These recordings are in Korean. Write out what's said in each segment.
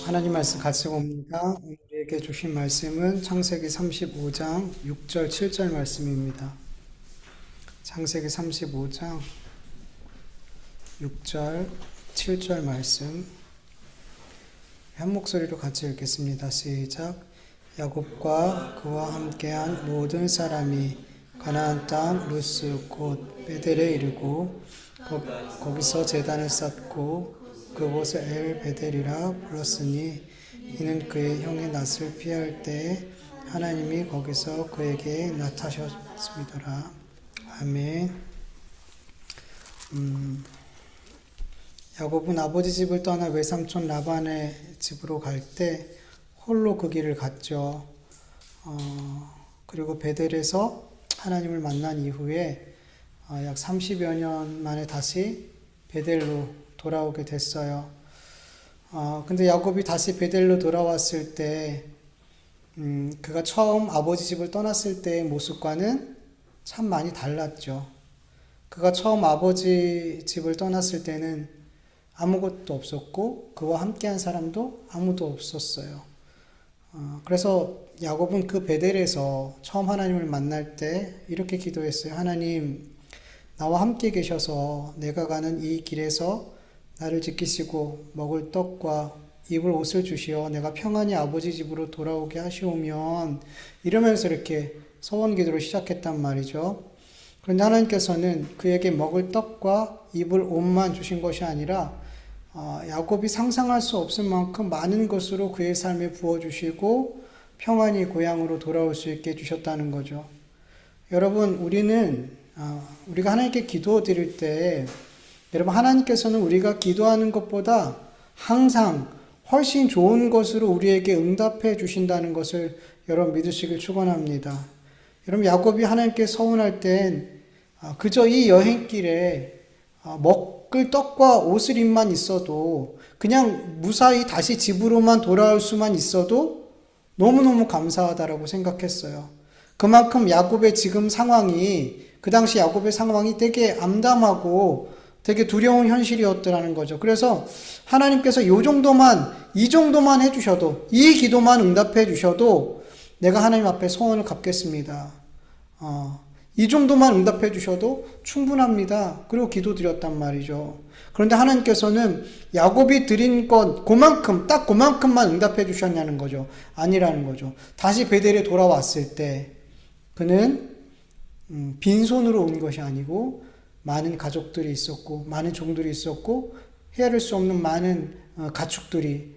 하나님 말씀 같이 봅니다. 우리에게 주신 말씀은 창세기 35장 6절 7절 말씀입니다. 창세기 35장 6절 7절 말씀 한 목소리로 같이 읽겠습니다. 시작. 야곱과 그와 함께한 모든 사람이 가나안 땅 루스 곧 베델에 이르고 거기서 제단을 쌓고 그곳을 엘 베델이라 불렀으니 이는 그의 형의 낯을 피할 때에 하나님이 거기서 그에게 나타나셨음이더라. 아멘. 야곱은 아버지 집을 떠나 외삼촌 라반의 집으로 갈 때 홀로 그 길을 갔죠. 그리고 베델에서 하나님을 만난 이후에 약 30여 년 만에 다시 베델로 돌아오게 됐어요. 근데 야곱이 다시 베델로 돌아왔을 때, 그가 처음 아버지 집을 떠났을 때의 모습과는 참 많이 달랐죠. 그가 처음 아버지 집을 떠났을 때는 아무것도 없었고, 그와 함께한 사람도 아무도 없었어요. 그래서 야곱은 그 베델에서 처음 하나님을 만날 때 이렇게 기도했어요. 하나님, 나와 함께 계셔서 내가 가는 이 길에서 나를 지키시고 먹을 떡과 입을 옷을 주시어 내가 평안히 아버지 집으로 돌아오게 하시오면, 이러면서 이렇게 서원 기도를 시작했단 말이죠. 그런데 하나님께서는 그에게 먹을 떡과 입을 옷만 주신 것이 아니라 야곱이 상상할 수 없을 만큼 많은 것으로 그의 삶에 부어주시고 평안히 고향으로 돌아올 수 있게 해주셨다는 거죠. 여러분, 우리가 하나님께 기도 드릴 때, 여러분, 하나님께서는 우리가 기도하는 것보다 항상 훨씬 좋은 것으로 우리에게 응답해 주신다는 것을 여러분 믿으시길 축원합니다. 여러분, 야곱이 하나님께 서운할 땐 그저 이 여행길에 먹을 떡과 옷을 입만 있어도, 그냥 무사히 다시 집으로만 돌아올 수만 있어도 너무너무 감사하다라고 생각했어요. 그만큼 야곱의 지금 상황이, 그 당시 야곱의 상황이 되게 암담하고 되게 두려운 현실이었더라는 거죠. 그래서 하나님께서 이 정도만 해주셔도, 이 기도만 응답해 주셔도 내가 하나님 앞에 소원을 갚겠습니다. 이 정도만 응답해 주셔도 충분합니다. 그리고 기도드렸단 말이죠. 그런데 하나님께서는 야곱이 드린 것 딱 그만큼만 응답해 주셨냐는 거죠. 아니라는 거죠. 다시 베델에 돌아왔을 때 그는 빈손으로 온 것이 아니고 많은 가족들이 있었고 많은 종들이 있었고 헤아릴 수 없는 많은 가축들이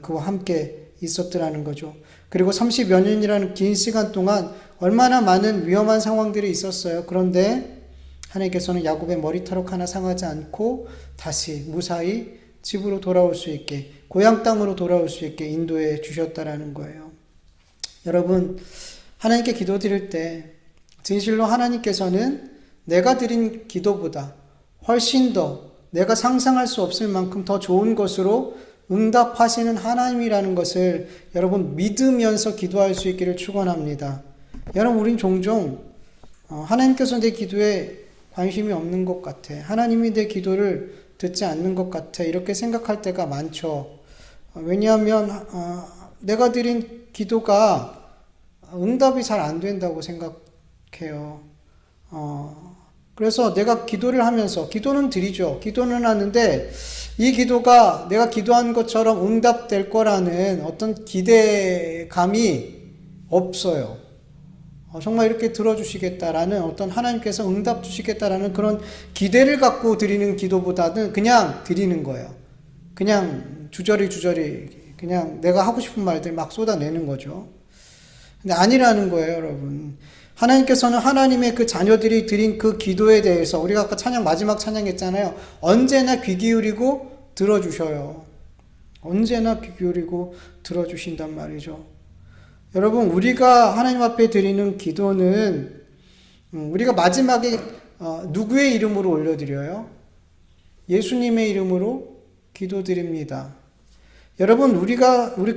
그와 함께 있었더라는 거죠. 그리고 30여 년이라는 긴 시간 동안 얼마나 많은 위험한 상황들이 있었어요. 그런데 하나님께서는 야곱의 머리털 하나 상하지 않고 다시 무사히 집으로 돌아올 수 있게, 고향 땅으로 돌아올 수 있게 인도해 주셨다라는 거예요. 여러분, 하나님께 기도드릴 때 진실로 하나님께서는 내가 드린 기도보다 훨씬 더, 내가 상상할 수 없을 만큼 더 좋은 것으로 응답하시는 하나님이라는 것을 여러분 믿으면서 기도할 수 있기를 축원합니다. 여러분, 우린 종종 하나님께서 내 기도에 관심이 없는 것 같아, 하나님이 내 기도를 듣지 않는 것 같아, 이렇게 생각할 때가 많죠. 왜냐하면 내가 드린 기도가 응답이 잘 안 된다고 생각해요. 그래서 내가 기도를 하면서, 기도는 드리죠. 기도는 하는데 이 기도가 내가 기도한 것처럼 응답될 거라는 어떤 기대감이 없어요. 정말 이렇게 들어주시겠다라는, 어떤 하나님께서 응답 주시겠다라는 그런 기대를 갖고 드리는 기도보다는 그냥 드리는 거예요. 그냥 주저리 그냥 내가 하고 싶은 말들 막 쏟아내는 거죠. 근데 아니라는 거예요, 여러분. 하나님께서는 하나님의 그 자녀들이 드린 그 기도에 대해서, 우리가 아까 마지막 찬양했잖아요. 언제나 귀 기울이고 들어주셔요. 언제나 귀 기울이고 들어주신단 말이죠. 여러분, 우리가 하나님 앞에 드리는 기도는, 우리가 마지막에 누구의 이름으로 올려드려요? 예수님의 이름으로 기도드립니다. 여러분, 우리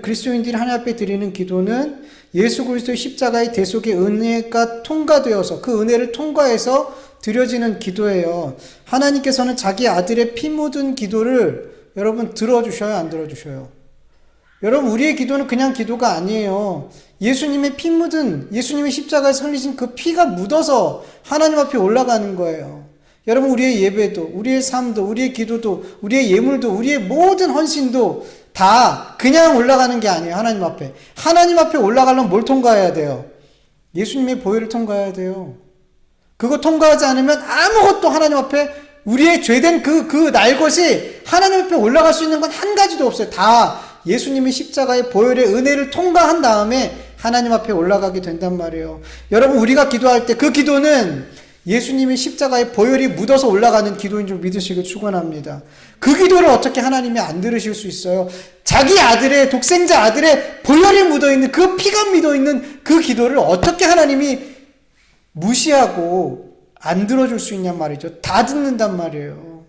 그리스도인들이 하나님 앞에 드리는 기도는 예수 그리스도의 십자가의 대속의 은혜가 통과되어서, 그 은혜를 통과해서 드려지는 기도예요. 하나님께서는 자기 아들의 피 묻은 기도를 여러분 들어주셔요, 안 들어주셔요? 여러분, 우리의 기도는 그냥 기도가 아니에요. 예수님의 피 묻은, 예수님의 십자가에서 흘리신 그 피가 묻어서 하나님 앞에 올라가는 거예요. 여러분, 우리의 예배도, 우리의 삶도, 우리의 기도도, 우리의 예물도, 우리의 모든 헌신도 다 그냥 올라가는 게 아니에요. 하나님 앞에. 하나님 앞에 올라가려면 뭘 통과해야 돼요? 예수님의 보혈을 통과해야 돼요. 그거 통과하지 않으면 아무것도 하나님 앞에 우리의 죄된 날 것이 하나님 앞에 올라갈 수 있는 건 한 가지도 없어요. 다 예수님의 십자가의 보혈의 은혜를 통과한 다음에 하나님 앞에 올라가게 된단 말이에요. 여러분, 우리가 기도할 때 그 기도는 예수님의 십자가의 보혈이 묻어서 올라가는 기도인 줄 믿으시길 축원합니다. 그 기도를 어떻게 하나님이 안 들으실 수 있어요? 자기 아들의, 독생자 아들의 보혈이 묻어있는, 그 피가 묻어있는 그 기도를 어떻게 하나님이 무시하고 안 들어줄 수 있냔 말이죠. 다 듣는단 말이에요.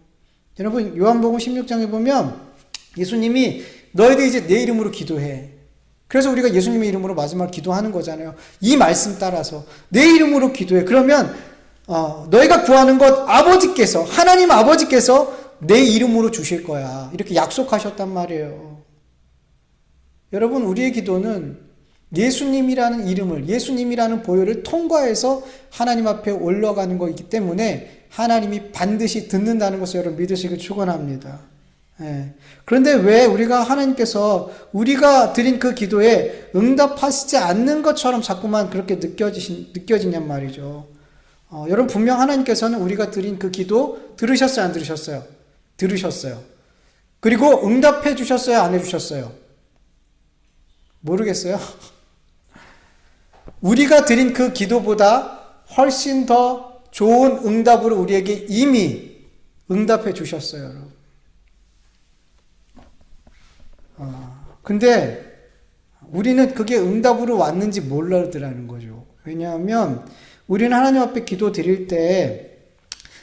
여러분, 요한복음 16장에 보면 예수님이 너희들 이제 내 이름으로 기도해. 그래서 우리가 예수님의 이름으로 마지막 기도하는 거잖아요. 이 말씀 따라서 내 이름으로 기도해. 그러면 너희가 구하는 것 아버지께서, 하나님 아버지께서 내 이름으로 주실 거야. 이렇게 약속하셨단 말이에요. 여러분, 우리의 기도는 예수님이라는 이름을, 예수님이라는 보혈을 통과해서 하나님 앞에 올라가는 거이기 때문에 하나님이 반드시 듣는다는 것을 여러분 믿으시길 축원합니다. 예. 그런데 왜 우리가 하나님께서 우리가 드린 그 기도에 응답하시지 않는 것처럼 자꾸만 그렇게 느껴지냔 말이죠. 여러분, 분명 하나님께서는 우리가 드린 그 기도 들으셨어요, 안 들으셨어요? 들으셨어요. 그리고 응답해 주셨어요, 안 해주셨어요? 모르겠어요. 우리가 드린 그 기도보다 훨씬 더 좋은 응답으로 우리에게 이미 응답해 주셨어요, 여러분. 근데 우리는 그게 응답으로 왔는지 몰라더라는 거죠. 왜냐하면 우리는 하나님 앞에 기도 드릴 때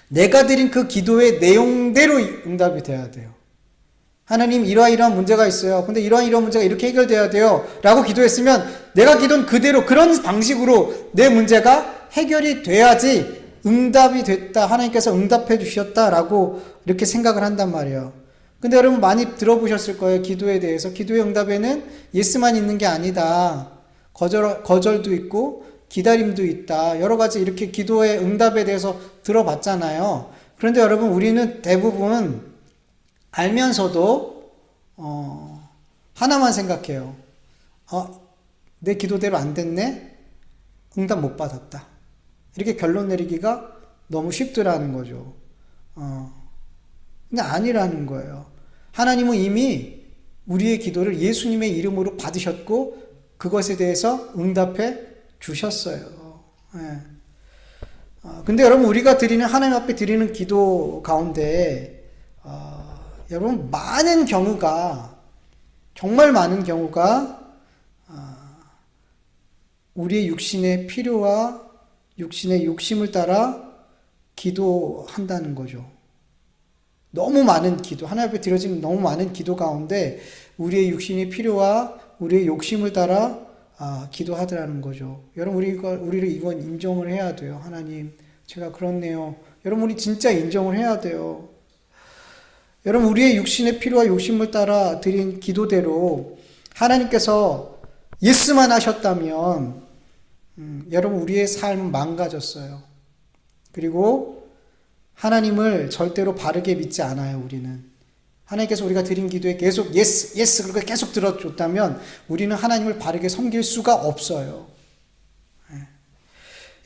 내가 드린 그 기도의 내용대로 응답이 돼야 돼요. 하나님, 이러한 문제가 있어요. 근데 이러한 문제가 이렇게 해결돼야 돼요. 라고 기도했으면 내가 기도한 그대로 그런 방식으로 내 문제가 해결이 돼야지 응답이 됐다. 하나님께서 응답해 주셨다라고 이렇게 생각을 한단 말이에요. 근데 여러분 많이 들어보셨을 거예요. 기도에 대해서. 기도의 응답에는 예스만 있는 게 아니다. 거절도 있고 기다림도 있다. 여러 가지 이렇게 기도의 응답에 대해서 들어봤잖아요. 그런데 여러분, 우리는 대부분 알면서도 하나만 생각해요. 내 기도대로 안 됐네? 응답 못 받았다. 이렇게 결론 내리기가 너무 쉽더라는 거죠. 근데 아니라는 거예요. 하나님은 이미 우리의 기도를 예수님의 이름으로 받으셨고 그것에 대해서 응답해 주셨어요. 예. 근데 여러분, 우리가 드리는, 하나님 앞에 드리는 기도 가운데 여러분, 많은 경우가, 정말 많은 경우가 우리의 육신의 필요와 육신의 욕심을 따라 기도한다는 거죠. 너무 많은 기도, 하나님 앞에 드려진 너무 많은 기도 가운데 우리의 육신의 필요와 우리의 욕심을 따라 기도하더라는 거죠. 여러분, 우리를 이건 인정을 해야 돼요. 하나님, 제가 그렇네요. 여러분, 우리 진짜 인정을 해야 돼요. 여러분, 우리의 육신의 필요와 욕심을 따라 드린 기도대로 하나님께서 예스만 하셨다면 여러분, 우리의 삶은 망가졌어요. 그리고 하나님을 절대로 바르게 믿지 않아요. 우리는 하나님께서 우리가 드린 기도에 계속 예스 그렇게 계속 들어줬다면 우리는 하나님을 바르게 섬길 수가 없어요.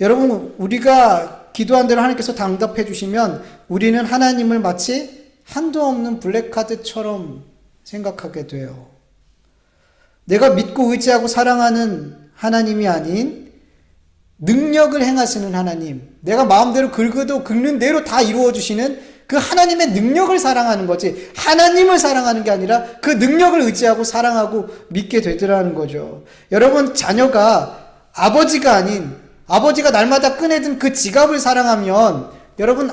여러분, 우리가 기도한 대로 하나님께서 다 응답해 주시면 우리는 하나님을 마치 한도 없는 블랙카드처럼 생각하게 돼요. 내가 믿고 의지하고 사랑하는 하나님이 아닌 능력을 행하시는 하나님, 내가 마음대로 긁어도 긁는 대로 다 이루어 주시는 그 하나님의 능력을 사랑하는 거지, 하나님을 사랑하는 게 아니라 그 능력을 의지하고 사랑하고 믿게 되더라는 거죠. 여러분, 자녀가 아버지가 아닌, 아버지가 날마다 꺼내든 그 지갑을 사랑하면 여러분,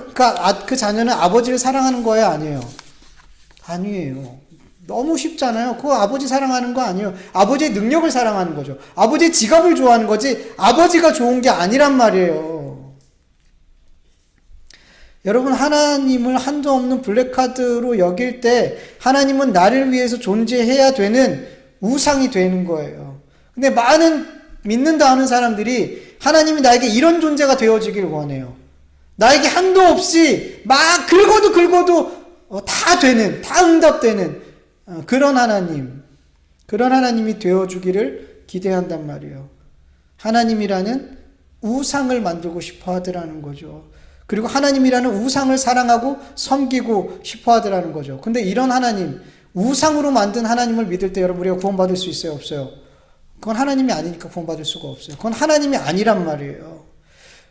그 자녀는 아버지를 사랑하는 거예요, 아니에요? 아니에요. 너무 쉽잖아요. 그거 아버지 사랑하는 거 아니에요. 아버지의 능력을 사랑하는 거죠. 아버지의 지갑을 좋아하는 거지 아버지가 좋은 게 아니란 말이에요. 여러분, 하나님을 한도 없는 블랙카드로 여길 때 하나님은 나를 위해서 존재해야 되는 우상이 되는 거예요. 근데 많은 믿는다 하는 사람들이 하나님이 나에게 이런 존재가 되어지길 원해요. 나에게 한도 없이 막 긁어도 다 되는, 다 응답되는 그런 하나님이 되어주기를 기대한단 말이에요. 하나님이라는 우상을 만들고 싶어 하더라는 거죠. 그리고 하나님이라는 우상을 사랑하고 섬기고 싶어 하더라는 거죠. 근데 이런 하나님, 우상으로 만든 하나님을 믿을 때 여러분 우리가 구원받을 수 있어요? 없어요? 그건 하나님이 아니니까 구원받을 수가 없어요. 그건 하나님이 아니란 말이에요.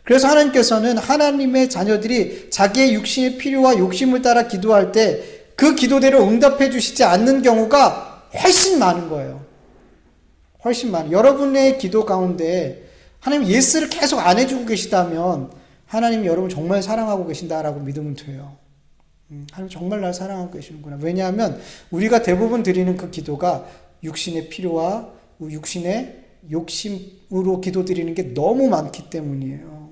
그래서 하나님께서는 하나님의 자녀들이 자기의 육신의 필요와 욕심을 따라 기도할 때 그 기도대로 응답해 주시지 않는 경우가 훨씬 많은 거예요. 훨씬 많아요. 여러분의 기도 가운데 하나님 예스를 계속 안 해주고 계시다면 하나님이 여러분 정말 사랑하고 계신다라고 믿으면 돼요. 하나님 정말 날 사랑하고 계시는구나. 왜냐하면 우리가 대부분 드리는 그 기도가 육신의 필요와 육신의 욕심으로 기도 드리는 게 너무 많기 때문이에요.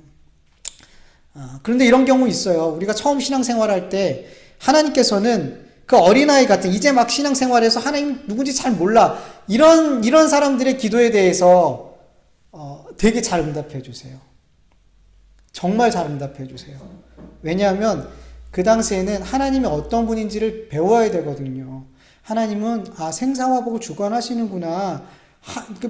그런데 이런 경우 있어요. 우리가 처음 신앙생활할 때 하나님께서는 그 어린아이 같은 이제 막 신앙생활에서 하나님 누군지 잘 몰라 이런 사람들의 기도에 대해서 되게 잘 응답해 주세요. 정말 잘 응답해 주세요. 왜냐하면 그 당시에는 하나님이 어떤 분인지를 배워야 되거든요. 하나님은 생사화복을 주관하시는구나.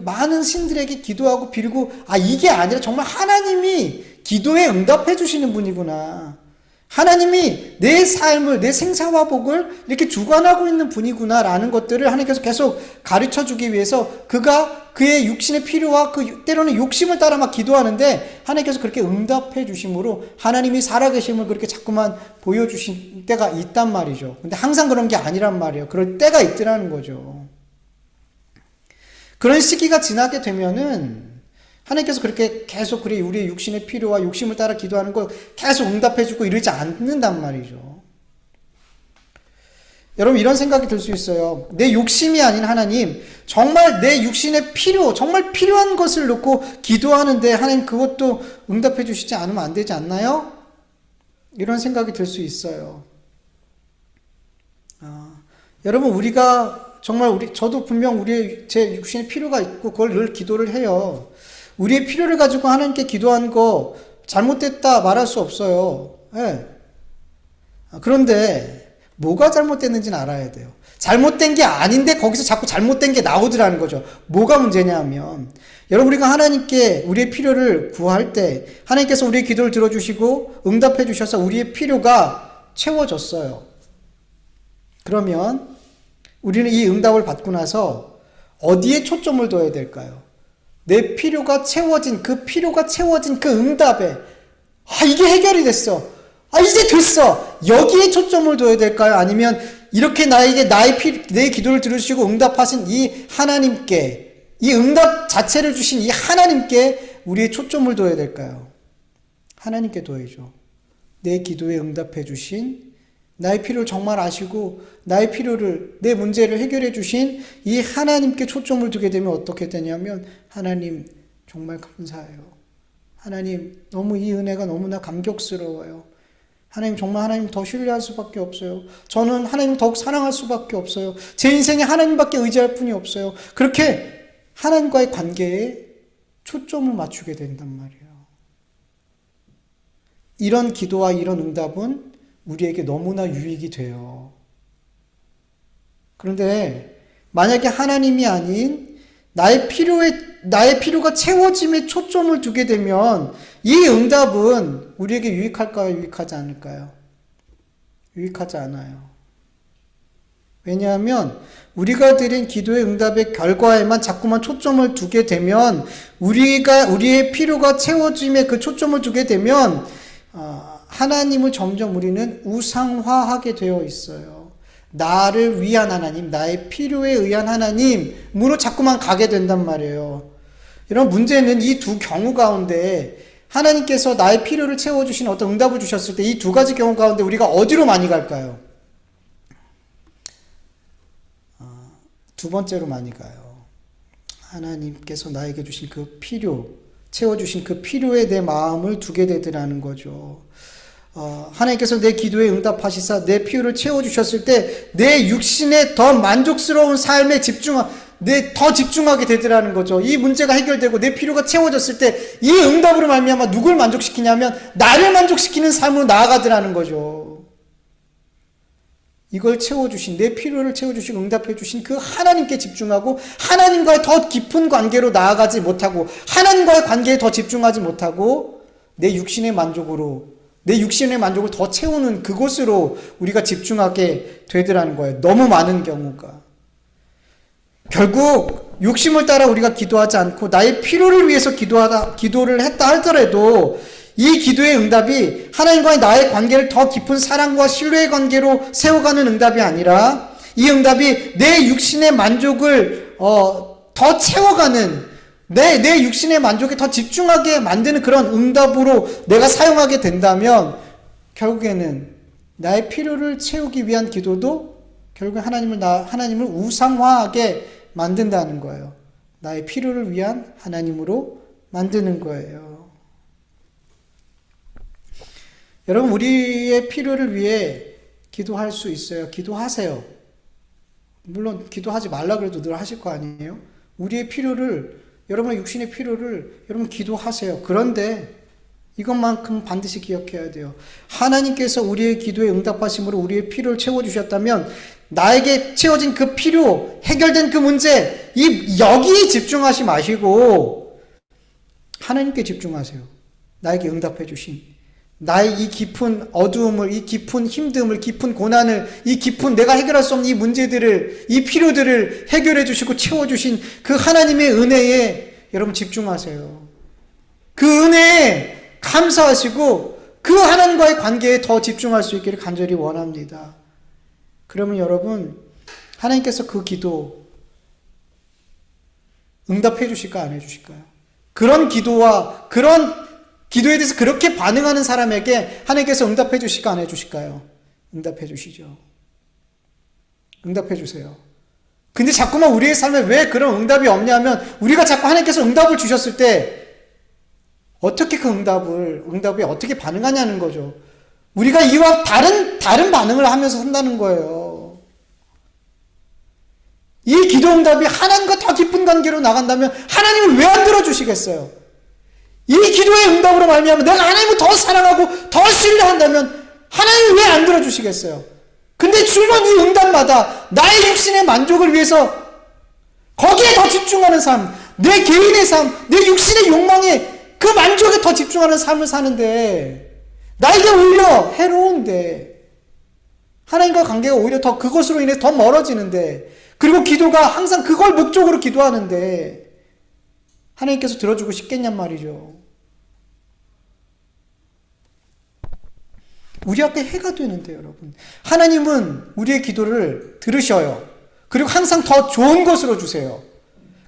많은 신들에게 기도하고 빌고 이게 아니라 정말 하나님이 기도에 응답해 주시는 분이구나. 하나님이 내 삶을, 내 생사화복을 이렇게 주관하고 있는 분이구나라는 것들을 하나님께서 계속 가르쳐 주기 위해서 그의 육신의 필요와 때로는 욕심을 따라 막 기도하는데 하나님께서 그렇게 응답해 주심으로 하나님이 살아계심을 그렇게 자꾸만 보여주신 때가 있단 말이죠. 근데 항상 그런 게 아니란 말이에요. 그럴 때가 있더라는 거죠. 그런 시기가 지나게 되면은 하나님께서 그렇게 계속 우리의 육신의 필요와 욕심을 따라 기도하는 거 계속 응답해주고 이러지 않는단 말이죠. 여러분 이런 생각이 들 수 있어요. 내 욕심이 아닌 하나님, 정말 내 육신의 필요, 정말 필요한 것을 놓고 기도하는데 하나님 그것도 응답해주시지 않으면 안 되지 않나요? 이런 생각이 들 수 있어요. 여러분 우리가 정말 저도 분명 제 육신의 필요가 있고 그걸 늘 기도를 해요. 우리의 필요를 가지고 하나님께 기도한 거 잘못됐다 말할 수 없어요. 네. 그런데 뭐가 잘못됐는지는 알아야 돼요. 잘못된 게 아닌데 거기서 자꾸 잘못된 게 나오더라는 거죠. 뭐가 문제냐 하면 여러분 우리가 하나님께 우리의 필요를 구할 때 하나님께서 우리의 기도를 들어주시고 응답해 주셔서 우리의 필요가 채워졌어요. 그러면 우리는 이 응답을 받고 나서 어디에 초점을 둬야 될까요? 내 필요가 채워진 그 응답에 이게 해결이 됐어. 이제 됐어. 여기에 초점을 둬야 될까요? 아니면 이렇게 나에게 내 기도를 들으시고 응답하신 이 하나님께, 이 응답 자체를 주신 이 하나님께 우리의 초점을 둬야 될까요? 하나님께 둬야죠. 내 기도에 응답해 주신, 나의 필요를 정말 아시고 나의 필요를, 내 문제를 해결해 주신 이 하나님께 초점을 두게 되면 어떻게 되냐면 하나님 정말 감사해요. 하나님 너무 이 은혜가 너무나 감격스러워요. 하나님 정말 하나님 더 신뢰할 수밖에 없어요. 저는 하나님 더욱 사랑할 수밖에 없어요. 제 인생에 하나님밖에 의지할 뿐이 없어요. 그렇게 하나님과의 관계에 초점을 맞추게 된단 말이에요. 이런 기도와 이런 응답은 우리에게 너무나 유익이 돼요. 그런데 만약에 하나님이 아닌 나의 필요가 채워짐에 초점을 두게 되면 이 응답은 우리에게 유익할까요? 유익하지 않을까요? 유익하지 않아요. 왜냐하면 우리가 드린 기도의 응답의 결과에만 자꾸만 초점을 두게 되면 우리의 필요가 채워짐에 그 초점을 두게 되면 하나님을 점점 우리는 우상화하게 되어 있어요. 나를 위한 하나님, 나의 필요에 의한 하나님으로 자꾸만 가게 된단 말이에요. 이런 문제는 이 두 경우 가운데 하나님께서 나의 필요를 채워주신 어떤 응답을 주셨을 때 이 두 가지 경우 가운데 우리가 어디로 많이 갈까요? 두 번째로 많이 가요. 하나님께서 나에게 주신 그 필요, 채워주신 그 필요에 내 마음을 두게 되더라는 거죠. 하나님께서 내 기도에 응답하시사 내 필요를 채워주셨을 때 내 육신에 더 만족스러운 삶에 더 집중하게 되더라는 거죠. 이 문제가 해결되고 내 필요가 채워졌을 때 이 응답으로 말미암아 누굴 만족시키냐면 나를 만족시키는 삶으로 나아가더라는 거죠. 이걸 채워주신, 내 필요를 채워주시고 응답해주신 그 하나님께 집중하고 하나님과의 더 깊은 관계로 나아가지 못하고 하나님과의 관계에 더 집중하지 못하고 내 육신의 만족을 더 채우는 그곳으로 우리가 집중하게 되더라는 거예요. 너무 많은 경우가. 결국 욕심을 따라 우리가 기도하지 않고 나의 필요를 위해서 기도를 했다 하더라도 이 기도의 응답이 하나님과의 나의 관계를 더 깊은 사랑과 신뢰의 관계로 세워가는 응답이 아니라 이 응답이 내 육신의 만족을 더 채워가는 내 육신의 만족에 더 집중하게 만드는 그런 응답으로 내가 사용하게 된다면 결국에는 나의 필요를 채우기 위한 기도도 결국에 하나님을 우상화하게 만든다는 거예요. 나의 필요를 위한 하나님으로 만드는 거예요. 여러분, 우리의 필요를 위해 기도할 수 있어요. 기도하세요. 물론 기도하지 말라 그래도 늘 하실 거 아니에요? 우리의 필요를, 여러분의 육신의 필요를 여러분 기도하세요. 그런데 이것만큼 반드시 기억해야 돼요. 하나님께서 우리의 기도에 응답하심으로 우리의 필요를 채워주셨다면 나에게 채워진 그 필요, 해결된 그 문제, 여기에 집중하지 마시고 하나님께 집중하세요. 나에게 응답해 주신 나의 이 깊은 어두움을, 이 깊은 힘듦을, 깊은 고난을, 이 깊은 내가 해결할 수 없는 이 문제들을, 이 필요들을 해결해 주시고 채워주신 그 하나님의 은혜에 여러분 집중하세요. 그 은혜에 감사하시고 그 하나님과의 관계에 더 집중할 수 있기를 간절히 원합니다. 그러면 여러분, 하나님께서 그 기도 응답해 주실까 안 해 주실까요? 그런 기도와 그런 기도에 대해서 그렇게 반응하는 사람에게 하나님께서 응답해 주실까 안 해 주실까요? 응답해 주시죠. 응답해 주세요. 근데 자꾸만 우리의 삶에 왜 그런 응답이 없냐면 우리가 자꾸 하나님께서 응답을 주셨을 때 어떻게 그 응답에 어떻게 반응하냐는 거죠. 우리가 이와 다른 반응을 하면서 산다는 거예요. 이 기도 응답이 하나님과 더 깊은 관계로 나간다면 하나님을 왜 안 들어주시겠어요? 이 기도의 응답으로 말미암아 내가 하나님을 더 사랑하고 더 신뢰한다면 하나님을 왜 안 들어주시겠어요? 근데 주는 이 응답마다 나의 육신의 만족을 위해서 거기에 더 집중하는 삶, 내 개인의 삶, 내 육신의 욕망에 그 만족에 더 집중하는 삶을 사는데 나에게 오히려 해로운데 하나님과 관계가 오히려 더 그것으로 인해 더 멀어지는데 그리고 기도가 항상 그걸 목적으로 기도하는데 하나님께서 들어주고 싶겠냔 말이죠. 우리한테 해가 되는데 여러분, 하나님은 우리의 기도를 들으셔요. 그리고 항상 더 좋은 것으로 주세요.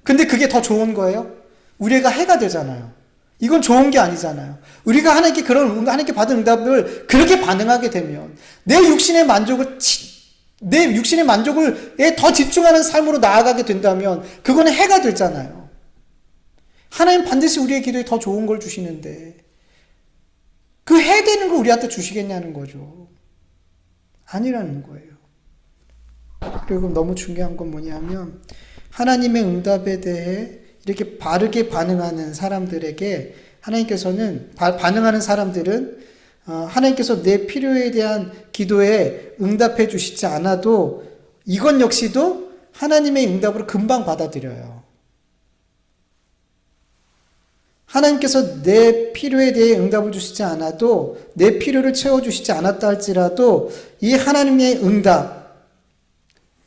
근데 그게 더 좋은 거예요? 우리가 해가 되잖아요. 이건 좋은 게 아니잖아요. 우리가 하나님께 받은 응답을 그렇게 반응하게 되면 내 육신의 만족에 더 집중하는 삶으로 나아가게 된다면 그거는 해가 되잖아요. 하나님 반드시 우리의 기도에 더 좋은 걸 주시는데 그 해되는 걸 우리한테 주시겠냐는 거죠. 아니라는 거예요. 그리고 너무 중요한 건 뭐냐면 하나님의 응답에 대해 이렇게 바르게 반응하는 사람들에게 하나님께서는 반응하는 사람들은 하나님께서 내 필요에 대한 기도에 응답해 주시지 않아도 이것 역시도 하나님의 응답으로 금방 받아들여요. 하나님께서 내 필요에 대해 응답을 주시지 않아도 내 필요를 채워주시지 않았다 할지라도 이 하나님의 응답,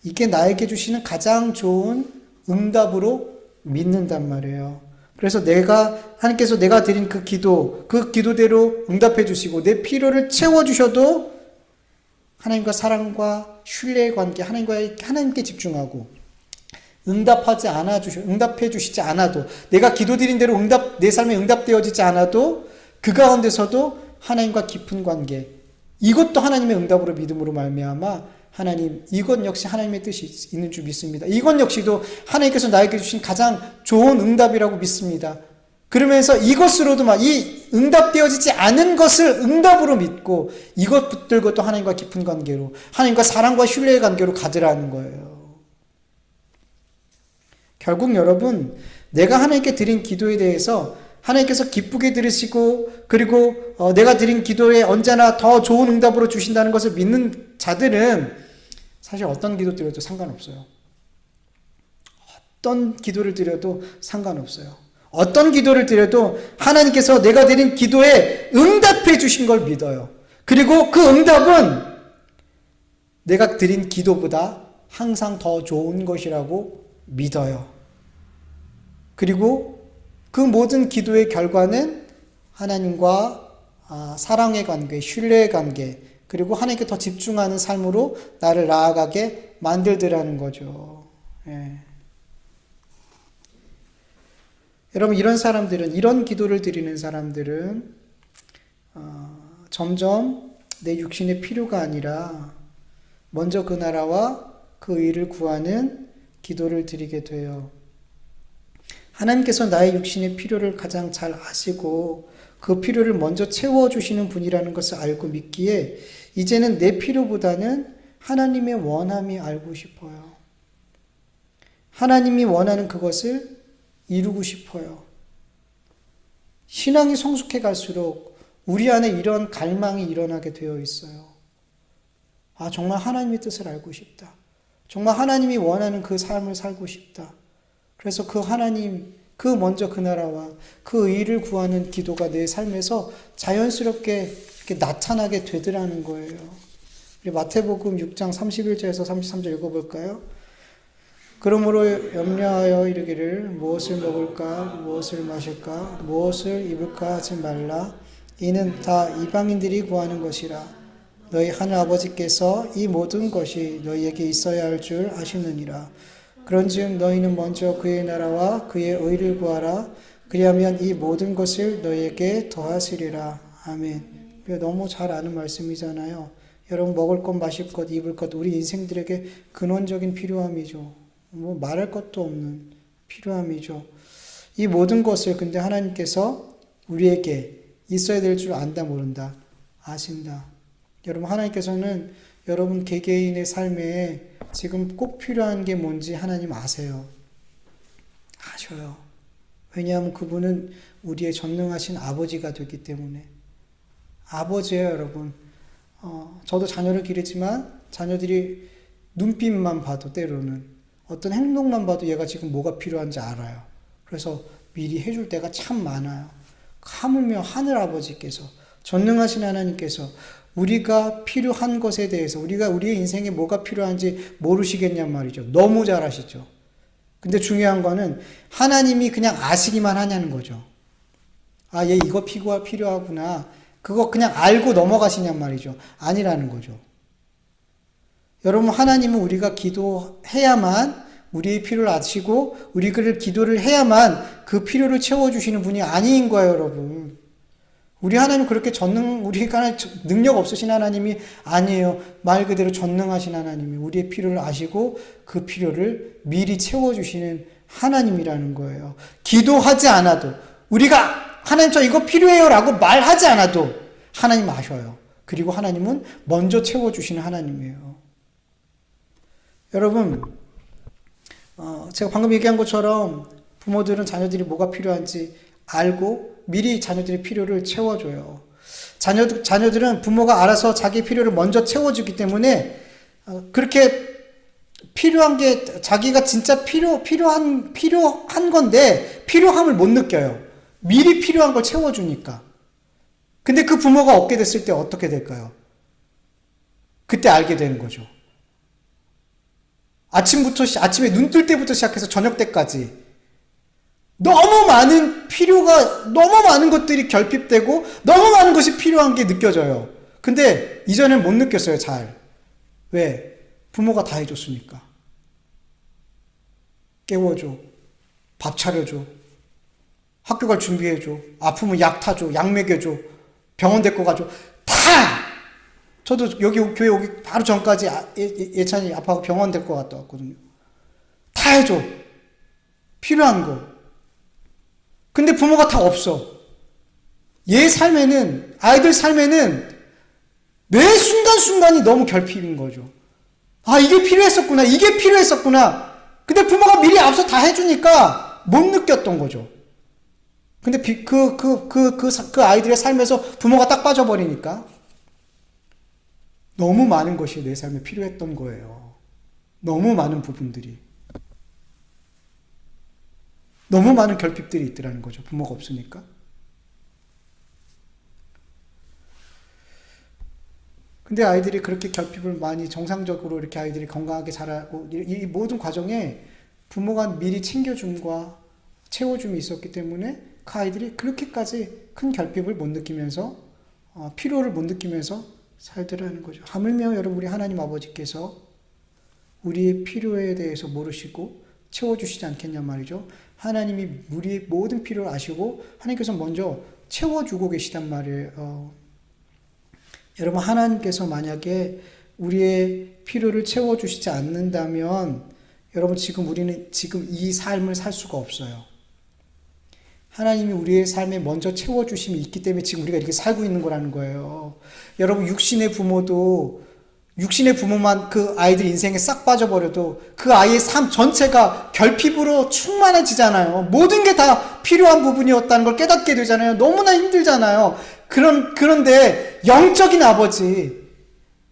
이게 나에게 주시는 가장 좋은 응답으로 믿는단 말이에요. 그래서 하나님께서 내가 드린 그 기도대로 응답해 주시고 내 필요를 채워주셔도 하나님과 사랑과 신뢰의 관계, 하나님께 집중하고 응답해 주시지 않아도 내가 기도드린 대로 내 삶에 응답되어지지 않아도 그 가운데서도 하나님과 깊은 관계, 이것도 하나님의 응답으로 믿음으로 말미암아 하나님, 이것 역시 하나님의 뜻이 있는 줄 믿습니다. 이것 역시도 하나님께서 나에게 주신 가장 좋은 응답이라고 믿습니다. 그러면서 이것으로도 이 응답되어지지 않은 것을 응답으로 믿고 이것 붙들고 또 하나님과 깊은 관계로, 하나님과 사랑과 신뢰의 관계로 가더라는 거예요. 결국 여러분, 내가 하나님께 드린 기도에 대해서 하나님께서 기쁘게 들으시고 그리고 내가 드린 기도에 언제나 더 좋은 응답으로 주신다는 것을 믿는 자들은 사실 어떤 기도 드려도 상관없어요. 어떤 기도를 드려도 상관없어요. 어떤 기도를 드려도 하나님께서 내가 드린 기도에 응답해 주신 걸 믿어요. 그리고 그 응답은 내가 드린 기도보다 항상 더 좋은 것이라고 믿어요. 그리고 그 모든 기도의 결과는 하나님과 사랑의 관계, 신뢰의 관계, 그리고 하나님께 더 집중하는 삶으로 나를 나아가게 만들더라는 거죠. 예. 여러분, 이런 사람들은, 이런 기도를 드리는 사람들은 점점 내 육신의 필요가 아니라 먼저 그 나라와 그 의를 구하는 기도를 드리게 돼요. 하나님께서 나의 육신의 필요를 가장 잘 아시고 그 필요를 먼저 채워주시는 분이라는 것을 알고 믿기에 이제는 내 필요보다는 하나님의 원함이 알고 싶어요. 하나님이 원하는 그것을 이루고 싶어요. 신앙이 성숙해 갈수록 우리 안에 이런 갈망이 일어나게 되어 있어요. 정말 하나님의 뜻을 알고 싶다. 정말 하나님이 원하는 그 삶을 살고 싶다. 그래서 그 하나님, 그 먼저 그 나라와 그 의를 구하는 기도가 내 삶에서 자연스럽게 이렇게 나타나게 되더라는 거예요. 우리 마태복음 6장 31절에서 33절 읽어볼까요? 그러므로 염려하여 이르기를 무엇을 먹을까, 무엇을 마실까, 무엇을 입을까 하지 말라. 이는 다 이방인들이 구하는 것이라. 너희 하늘 아버지께서 이 모든 것이 너희에게 있어야 할 줄 아시느니라. 그런즉 너희는 먼저 그의 나라와 그의 의를 구하라. 그리하면 이 모든 것을 너희에게 더하시리라. 아멘. 너무 잘 아는 말씀이잖아요. 여러분, 먹을 것, 마실 것, 입을 것, 우리 인생들에게 근원적인 필요함이죠. 말할 것도 없는 필요함이죠. 이 모든 것을 근데 하나님께서 우리에게 있어야 될 줄 안다 모른다 아신다. 여러분, 하나님께서는 여러분 개개인의 삶에 지금 꼭 필요한 게 뭔지 하나님 아세요. 아셔요. 왜냐하면 그분은 우리의 전능하신 아버지가 되기 때문에. 아버지예요, 여러분. 저도 자녀를 기르지만 자녀들이 눈빛만 봐도 때로는 어떤 행동만 봐도 얘가 지금 뭐가 필요한지 알아요. 그래서 미리 해줄 때가 참 많아요. 하물며 하늘아버지께서, 전능하신 하나님께서 우리가 필요한 것에 대해서, 우리가 우리의 인생에 뭐가 필요한지 모르시겠냔 말이죠. 너무 잘 아시죠. 근데 중요한 거는 하나님이 그냥 아시기만 하냐는 거죠. 얘 이거 필요하구나. 그거 그냥 알고 넘어가시냔 말이죠. 아니라는 거죠. 여러분, 하나님은 우리가 기도해야만 우리의 필요를 아시고 우리를 기도를 해야만 그 필요를 채워주시는 분이 아닌 거예요, 여러분. 우리 하나님 그렇게 우리가 능력 없으신 하나님이 아니에요. 말 그대로 전능하신 하나님이 우리의 필요를 아시고 그 필요를 미리 채워주시는 하나님이라는 거예요. 기도하지 않아도, 우리가 하나님 저 이거 필요해요 라고 말하지 않아도 하나님 아셔요. 그리고 하나님은 먼저 채워주시는 하나님이에요. 여러분, 제가 방금 얘기한 것처럼 부모들은 자녀들이 뭐가 필요한지 알고 미리 자녀들의 필요를 채워줘요. 자녀들은 부모가 알아서 자기 필요를 먼저 채워주기 때문에 그렇게 필요한 게 자기가 진짜 필요한 건데 필요함을 못 느껴요. 미리 필요한 걸 채워주니까. 근데 그 부모가 얻게 됐을 때 어떻게 될까요? 그때 알게 되는 거죠. 아침에 눈 뜰 때부터 시작해서 저녁 때까지 너무 많은 것들이 결핍되고 너무 많은 것이 필요한 게 느껴져요. 근데 이전엔 못 느꼈어요, 잘. 왜? 부모가 다 해줬으니까. 깨워줘. 밥 차려줘. 학교 갈 준비해줘. 아프면 약 타줘. 약 먹여줘. 병원 데리고 가줘. 다! 저도 여기 교회 오기 바로 전까지 예찬이 아파서 병원 데리고 갔다 왔거든요. 다 해줘. 필요한 거. 근데 부모가 다 없어. 아이들 삶에는 매 순간순간이 너무 결핍인 거죠. 이게 필요했었구나. 이게 필요했었구나. 근데 부모가 미리 앞서 다 해주니까 못 느꼈던 거죠. 근데 그 아이들의 삶에서 부모가 딱 빠져버리니까 너무 많은 것이 내 삶에 필요했던 거예요. 너무 많은 부분들이. 너무 많은 결핍들이 있더라는 거죠. 부모가 없으니까. 근데 아이들이 그렇게 결핍을 많이 정상적으로 이렇게 아이들이 건강하게 자라고 이 모든 과정에 부모가 미리 챙겨줌과 채워줌이 있었기 때문에 그 아이들이 그렇게까지 큰 결핍을 못 느끼면서 필요를 못 느끼면서 살더라는 거죠. 하물며 여러분 우리 하나님 아버지께서 우리의 필요에 대해서 모르시고 채워주시지 않겠냐 말이죠. 하나님이 우리의 모든 필요를 아시고 하나님께서 먼저 채워주고 계시단 말이에요. 여러분 하나님께서 만약에 우리의 필요를 채워주시지 않는다면 여러분 우리는 지금 이 삶을 살 수가 없어요. 하나님이 우리의 삶에 먼저 채워주심이 있기 때문에 지금 우리가 이렇게 살고 있는 거라는 거예요. 여러분 육신의 부모만 그 아이들 인생에 싹 빠져버려도 그 아이의 삶 전체가 결핍으로 충만해지잖아요. 모든 게 다 필요한 부분이었다는 걸 깨닫게 되잖아요. 너무나 힘들잖아요. 그런데 영적인 아버지,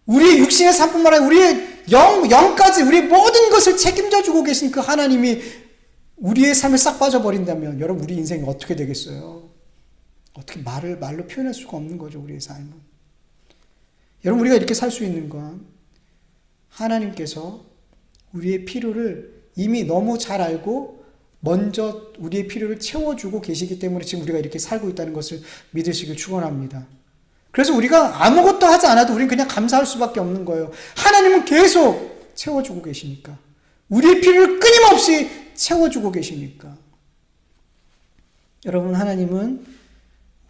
우리의 육신의 삶뿐만 아니라 우리의 영까지 우리의 모든 것을 책임져 주고 계신 그 하나님이 우리의 삶에 싹 빠져버린다면 여러분 우리 인생이 어떻게 되겠어요? 어떻게 말로 표현할 수가 없는 거죠. 우리의 삶은. 여러분 우리가 이렇게 살 수 있는 건 하나님께서 우리의 필요를 이미 너무 잘 알고 먼저 우리의 필요를 채워주고 계시기 때문에 지금 우리가 이렇게 살고 있다는 것을 믿으시길 축원합니다. 그래서 우리가 아무것도 하지 않아도 우리는 그냥 감사할 수밖에 없는 거예요. 하나님은 계속 채워주고 계시니까. 우리의 필요를 끊임없이 채워주고 계시니까. 여러분 하나님은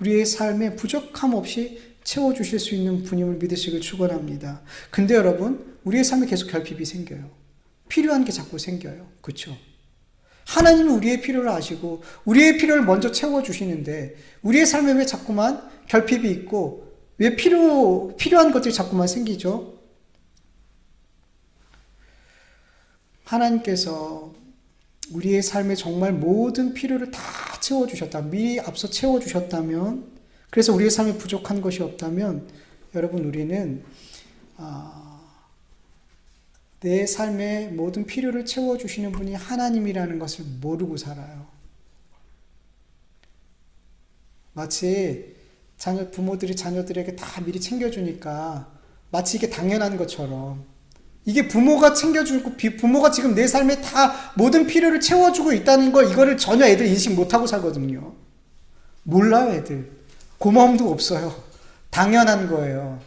우리의 삶에 부족함 없이 채워주실 수 있는 분임을 믿으시길 축원합니다. 근데 여러분 우리의 삶에 계속 결핍이 생겨요. 필요한 게 자꾸 생겨요. 그렇죠? 하나님은 우리의 필요를 아시고 우리의 필요를 먼저 채워주시는데 우리의 삶에 왜 자꾸만 결핍이 있고 왜 필요한 것들이 자꾸만 생기죠? 하나님께서 우리의 삶에 정말 모든 필요를 다 채워주셨다. 미리 앞서 채워주셨다면, 그래서 우리의 삶에 부족한 것이 없다면 여러분 우리는 내 삶의 모든 필요를 채워주시는 분이 하나님이라는 것을 모르고 살아요. 마치 부모들이 자녀들에게 다 미리 챙겨주니까 마치 이게 당연한 것처럼, 이게 부모가 챙겨주고 부모가 지금 내 삶에 다 모든 필요를 채워주고 있다는 걸, 이거를 전혀 애들 인식 못하고 살거든요. 몰라요. 애들 고마움도 없어요. 당연한 거예요.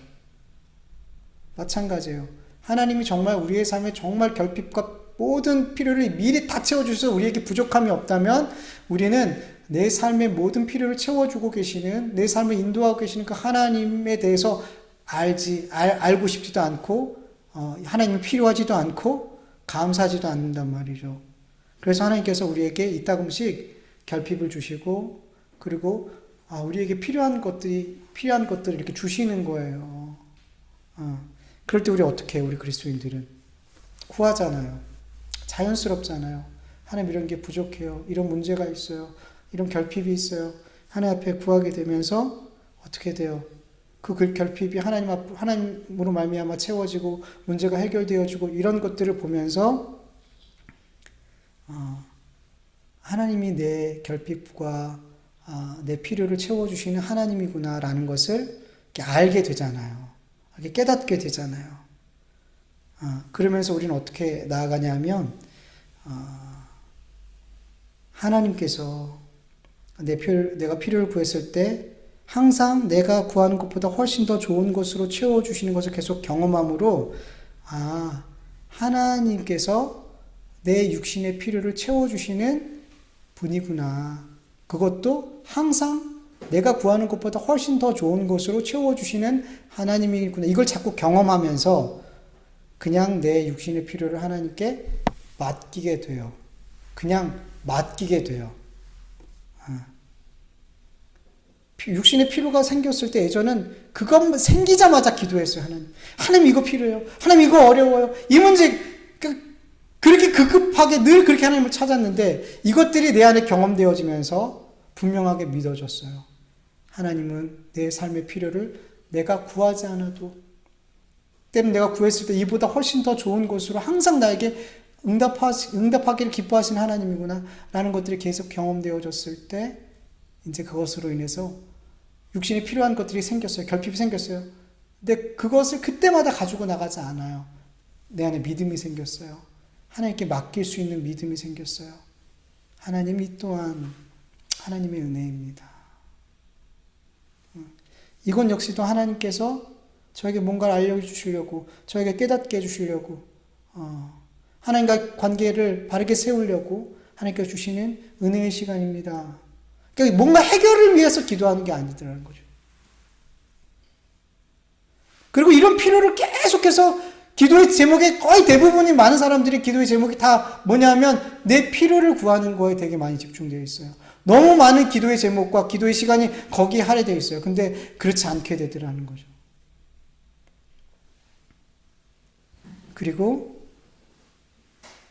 마찬가지예요. 하나님이 정말 우리의 삶에 정말 결핍과 모든 필요를 미리 다 채워주셔서 우리에게 부족함이 없다면 우리는 내 삶의 모든 필요를 채워주고 계시는, 내 삶을 인도하고 계시는 그 하나님에 대해서 알고 싶지도 않고 하나님이 필요하지도 않고 감사하지도 않는단 말이죠. 그래서 하나님께서 우리에게 이따금씩 결핍을 주시고 그리고 우리에게 필요한 것들을 이렇게 주시는 거예요. 그럴 때 우리 어떻게 해요? 우리 그리스도인들은 구하잖아요. 자연스럽잖아요. 하나님 이런 게 부족해요. 이런 문제가 있어요. 이런 결핍이 있어요. 하나님 앞에 구하게 되면서 어떻게 돼요? 그 결핍이 하나님으로 말미암아 채워지고 문제가 해결되어지고 이런 것들을 보면서 하나님이 내 결핍과 내 필요를 채워주시는 하나님이구나라는 것을 이렇게 알게 되잖아요. 이렇게 깨닫게 되잖아요. 그러면서 우리는 어떻게 나아가냐면 하나님께서 내가 필요를 구했을 때 항상 내가 구하는 것보다 훨씬 더 좋은 것으로 채워주시는 것을 계속 경험함으로 하나님께서 내 육신의 필요를 채워주시는 분이구나. 그것도 항상 내가 구하는 것보다 훨씬 더 좋은 것으로 채워주시는 하나님이구나. 이걸 자꾸 경험하면서 그냥 내 육신의 필요를 하나님께 맡기게 돼요. 그냥 맡기게 돼요. 육신의 필요가 생겼을 때 예전은 그것 생기자마자 기도했어요. 하나님 이거 필요해요. 하나님 이거 어려워요. 이 문제 그렇게 급급하게 늘 그렇게 하나님을 찾았는데 이것들이 내 안에 경험되어지면서 분명하게 믿어졌어요. 하나님은 내 삶의 필요를 내가 구하지 않아도, 때는 내가 구했을 때 이보다 훨씬 더 좋은 것으로 항상 나에게 응답하기를 기뻐하시는 하나님이구나 라는 것들이 계속 경험되어졌을 때 이제 그것으로 인해서 육신에 필요한 것들이 생겼어요. 결핍이 생겼어요. 근데 그것을 그때마다 가지고 나가지 않아요. 내 안에 믿음이 생겼어요. 하나님께 맡길 수 있는 믿음이 생겼어요. 하나님 이 또한 하나님의 은혜입니다. 이건 역시도 하나님께서 저에게 뭔가를 알려주시려고, 저에게 깨닫게 해주시려고, 하나님과 관계를 바르게 세우려고 하나님께서 주시는 은혜의 시간입니다. 그러니까 뭔가 해결을 위해서 기도하는 게 아니더라는 거죠. 그리고 이런 필요를 계속해서 기도의 제목에 거의 대부분이 많은 사람들이 기도의 제목이 다 뭐냐면 내 필요를 구하는 거에 되게 많이 집중되어 있어요. 너무 많은 기도의 제목과 기도의 시간이 거기에 할애되어 있어요. 근데 그렇지 않게 되더라는 거죠. 그리고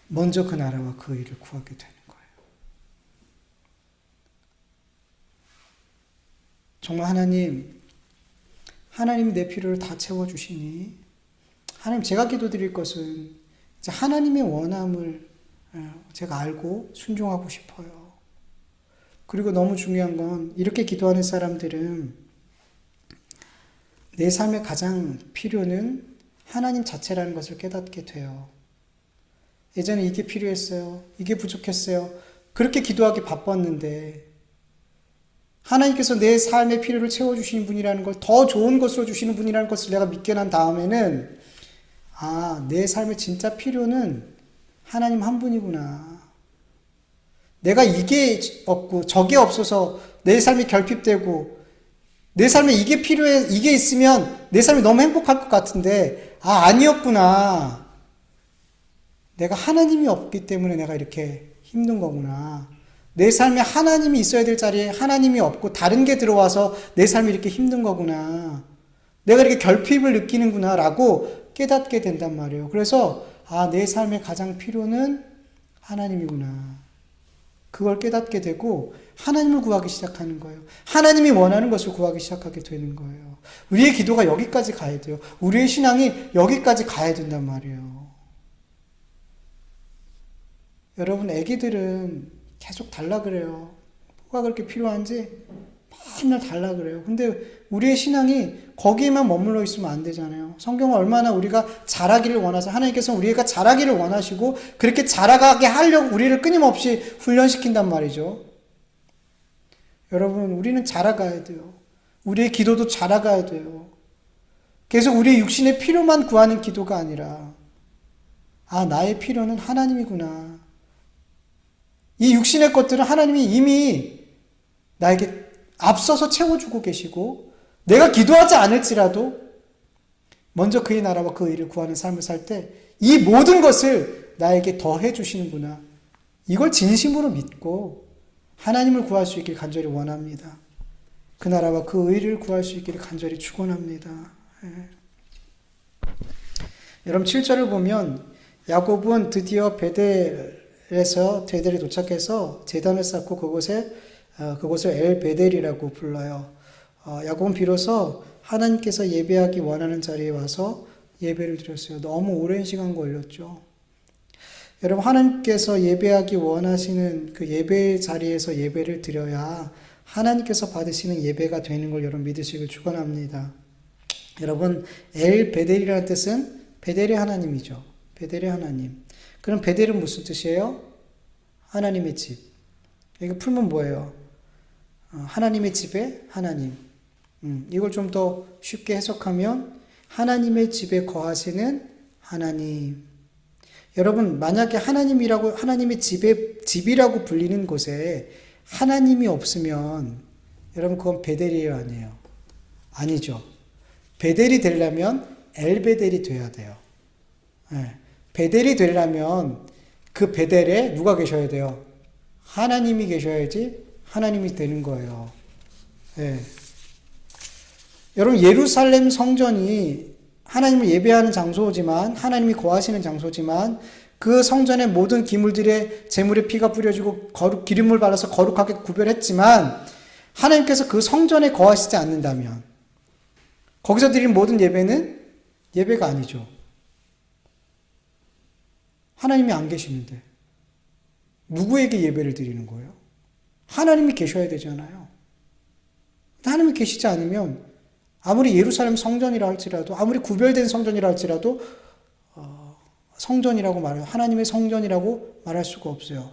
먼저 그 나라와 그 의를 구하게 되는 거예요. 정말 하나님이 내 필요를 다 채워주시니 하나님, 제가 기도드릴 것은 이제 하나님의 원함을 제가 알고 순종하고 싶어요. 그리고 너무 중요한 건 이렇게 기도하는 사람들은 내 삶의 가장 필요는 하나님 자체라는 것을 깨닫게 돼요. 예전에 이게 필요했어요. 이게 부족했어요. 그렇게 기도하기 바빴는데 하나님께서 내 삶의 필요를 채워주시는 분이라는 걸, 더 좋은 것으로 주시는 분이라는 것을 내가 믿게 난 다음에는 내 삶의 진짜 필요는 하나님 한 분이구나. 내가 이게 없고 저게 없어서 내 삶이 결핍되고 내 삶에 이게 필요해, 이게 있으면 내 삶이 너무 행복할 것 같은데 아니었구나. 내가 하나님이 없기 때문에 내가 이렇게 힘든 거구나. 내 삶에 하나님이 있어야 될 자리에 하나님이 없고 다른 게 들어와서 내 삶이 이렇게 힘든 거구나. 내가 이렇게 결핍을 느끼는구나 라고 깨닫게 된단 말이에요. 그래서 내 삶의 가장 필요는 하나님이구나. 그걸 깨닫게 되고 하나님을 구하기 시작하는 거예요. 하나님이 원하는 것을 구하기 시작하게 되는 거예요. 우리의 기도가 여기까지 가야 돼요. 우리의 신앙이 여기까지 가야 된단 말이에요. 여러분, 애기들은 계속 달라 그래요. 뭐가 그렇게 필요한지 맨날 달라 그래요. 근데 우리의 신앙이 거기에만 머물러 있으면 안 되잖아요. 성경은 얼마나 우리가 자라기를 원하서, 하나님께서는 우리가 자라기를 원하시고 그렇게 자라가게 하려고 우리를 끊임없이 훈련시킨단 말이죠. 여러분, 우리는 자라가야 돼요. 우리의 기도도 자라가야 돼요. 계속 우리의 육신의 필요만 구하는 기도가 아니라 나의 필요는 하나님이구나. 이 육신의 것들은 하나님이 이미 나에게 앞서서 채워주고 계시고 내가 기도하지 않을지라도 먼저 그의 나라와 그 의를 구하는 삶을 살 때 이 모든 것을 나에게 더해 주시는구나. 이걸 진심으로 믿고 하나님을 구할 수 있길 간절히 원합니다. 그 나라와 그 의를 구할 수 있기를 간절히 축원합니다. 여러분 7절을 보면 야곱은 드디어 베델에 도착해서 제단을 쌓고 그곳을 엘 베델이라고 불러요. 야곱은 비로소 하나님께서 예배하기 원하는 자리에 와서 예배를 드렸어요. 너무 오랜 시간 걸렸죠. 여러분, 하나님께서 예배하기 원하시는 그 예배 자리에서 예배를 드려야 하나님께서 받으시는 예배가 되는 걸 여러분 믿으시길 축원합니다. 여러분, 엘 베델이라는 뜻은 베델의 하나님이죠. 베델의 하나님. 그럼 베델은 무슨 뜻이에요? 하나님의 집. 이거 풀면 뭐예요? 하나님의 집에 하나님. 이걸 좀 더 쉽게 해석하면 하나님의 집에 거하시는 하나님. 여러분, 만약에 하나님의 집이라고 불리는 곳에 하나님이 없으면 여러분 그건 베델이에요, 아니에요? 아니죠. 베델이 되려면 엘베델이 돼야 돼요. 베델이 되려면 그 베델에 누가 계셔야 돼요? 하나님이 계셔야지 하나님이 되는 거예요. 여러분, 예루살렘 성전이 하나님을 예배하는 장소지만, 하나님이 거하시는 장소지만, 그 성전의 모든 기물들의 제물에 피가 뿌려지고 기름을 발라서 거룩하게 구별했지만 하나님께서 그 성전에 거하시지 않는다면 거기서 드린 모든 예배는 예배가 아니죠. 하나님이 안 계시는데 누구에게 예배를 드리는 거예요? 하나님이 계셔야 되잖아요. 하나님이 계시지 않으면 아무리 예루살렘 성전이라 할지라도 아무리 구별된 성전이라 할지라도 성전이라고 말해요. 하나님의 성전이라고 말할 수가 없어요.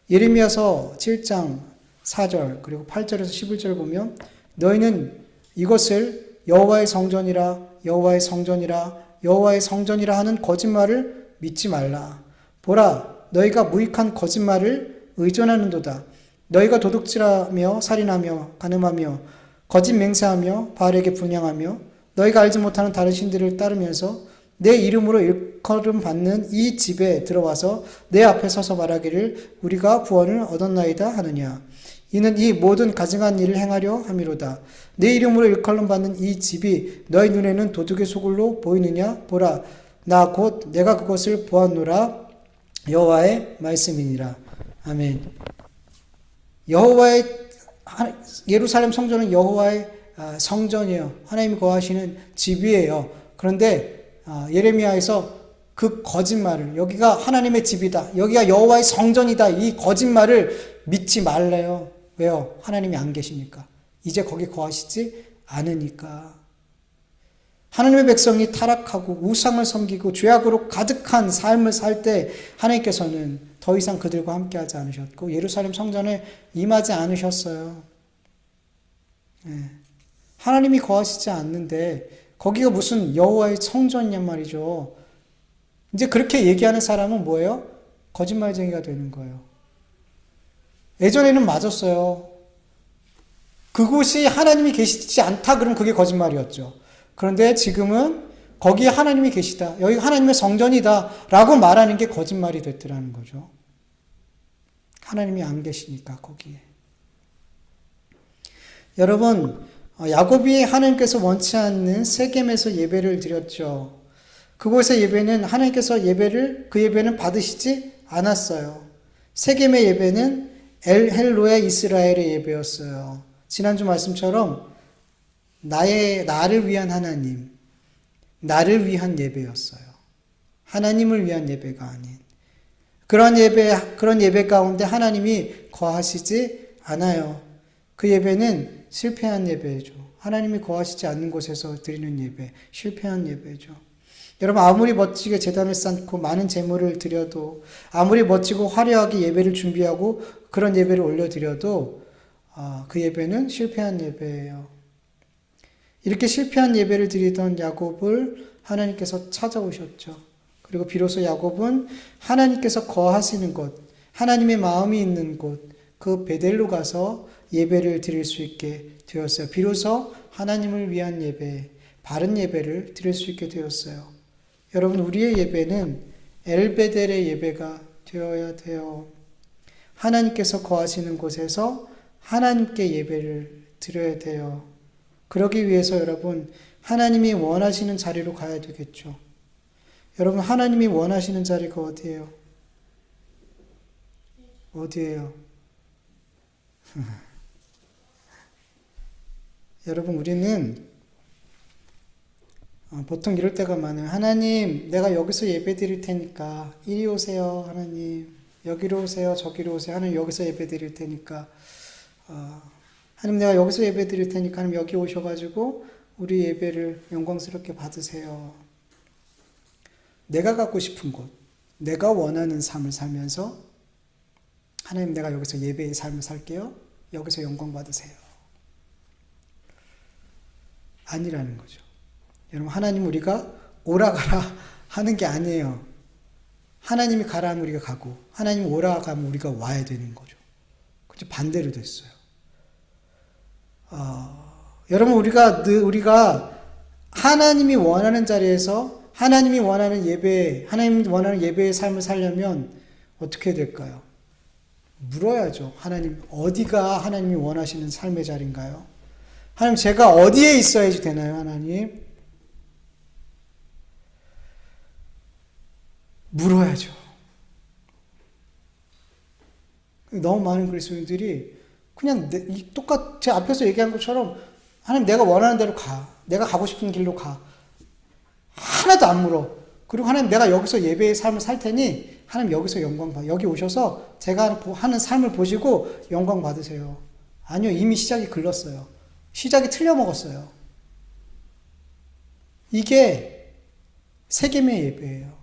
예레미야서 7장 4절 그리고 8절에서 11절 보면 너희는 이것을 여호와의 성전이라 여호와의 성전이라 여호와의 성전이라 하는 거짓말을 믿지 말라. 보라 너희가 무익한 거짓말을 의존하는도다. 너희가 도둑질하며 살인하며 간음하며 거짓 맹세하며 바알에게 분향하며 너희가 알지 못하는 다른 신들을 따르면서 내 이름으로 일컬음 받는 이 집에 들어와서 내 앞에 서서 말하기를 우리가 구원을 얻었나이다 하느냐. 이는 이 모든 가증한 일을 행하려 함이로다. 내 이름으로 일컬음 받는 이 집이 너희 눈에는 도둑의 소굴로 보이느냐. 보라 나 곧 내가 그것을 보았노라. 여호와의 말씀이니라. 아멘. 예루살렘 성전은 여호와의 성전이에요. 하나님이 거하시는 집이에요. 그런데 예레미야에서 그 거짓말을 여기가 하나님의 집이다. 여기가 여호와의 성전이다. 이 거짓말을 믿지 말래요. 왜요? 하나님이 안 계시니까. 이제 거기 거하시지 않으니까. 하나님의 백성이 타락하고 우상을 섬기고 죄악으로 가득한 삶을 살 때 하나님께서는 더 이상 그들과 함께하지 않으셨고 예루살렘 성전에 임하지 않으셨어요. 하나님이 거하시지 않는데 거기가 무슨 여호와의 성전이냔 말이죠. 이제 그렇게 얘기하는 사람은 뭐예요? 거짓말쟁이가 되는 거예요. 예전에는 맞았어요. 그곳이 하나님이 계시지 않다 그러면 그게 거짓말이었죠. 그런데 지금은 거기에 하나님이 계시다. 여기가 하나님의 성전이다. 라고 말하는 게 거짓말이 됐더라는 거죠. 하나님이 안 계시니까 거기에. 여러분, 야곱이 하나님께서 원치 않는 세겜에서 예배를 드렸죠. 그곳의 예배는 하나님께서 그 예배는 받으시지 않았어요. 세겜의 예배는 엘헬로의 이스라엘의 예배였어요. 지난주 말씀처럼 나를 위한 하나님, 나를 위한 예배였어요. 하나님을 위한 예배가 아닌. 그런 예배 가운데 하나님이 거하시지 않아요. 그 예배는 실패한 예배죠. 하나님이 거하시지 않는 곳에서 드리는 예배, 실패한 예배죠. 여러분 아무리 멋지게 제단을 쌓고 많은 제물을 드려도 아무리 멋지고 화려하게 예배를 준비하고 그런 예배를 올려드려도 그 예배는 실패한 예배예요. 이렇게 실패한 예배를 드리던 야곱을 하나님께서 찾아오셨죠. 그리고 비로소 야곱은 하나님께서 거하시는 곳, 하나님의 마음이 있는 곳, 그 베델로 가서 예배를 드릴 수 있게 되었어요. 비로소 하나님을 위한 예배, 바른 예배를 드릴 수 있게 되었어요. 여러분 우리의 예배는 엘베델의 예배가 되어야 돼요. 하나님께서 거하시는 곳에서 하나님께 예배를 드려야 돼요. 그러기 위해서 여러분 하나님이 원하시는 자리로 가야 되겠죠. 여러분 하나님이 원하시는 자리가 어디예요? 어디예요? 여러분 우리는 보통 이럴 때가 많아요. 하나님 내가 여기서 예배 드릴 테니까 이리 오세요. 하나님 여기로 오세요. 저기로 오세요. 하나님 여기서 예배 드릴 테니까 하나님 내가 여기서 예배 드릴 테니까 하나님 여기 오셔가지고 우리 예배를 영광스럽게 받으세요. 내가 갖고 싶은 곳, 내가 원하는 삶을 살면서 하나님 내가 여기서 예배의 삶을 살게요. 여기서 영광 받으세요. 아니라는 거죠. 여러분 하나님 우리가 오라 가라 하는 게 아니에요. 하나님이 가라 하면 우리가 가고 하나님이 오라 가면 우리가 와야 되는 거죠. 그죠? 반대로 됐어요. 여러분 우리가 하나님이 원하는 자리에서 하나님이 원하는 하나님이 원하는 예배의 삶을 살려면 어떻게 될까요? 물어야죠. 하나님 어디가 하나님이 원하시는 삶의 자리인가요? 하나님 제가 어디에 있어야지 되나요? 하나님 물어야죠. 너무 많은 그리스도인들이 그냥 똑같 제 앞에서 얘기한 것처럼 하나님 내가 원하는 대로 가. 내가 가고 싶은 길로 가. 하나도 안 물어. 그리고 하나님 내가 여기서 예배의 삶을 살 테니 하나님 여기서 영광 받아. 여기 오셔서 제가 하는 삶을 보시고 영광 받으세요. 아니요. 이미 시작이 글렀어요. 시작이 틀려먹었어요. 이게 세겜의 예배예요.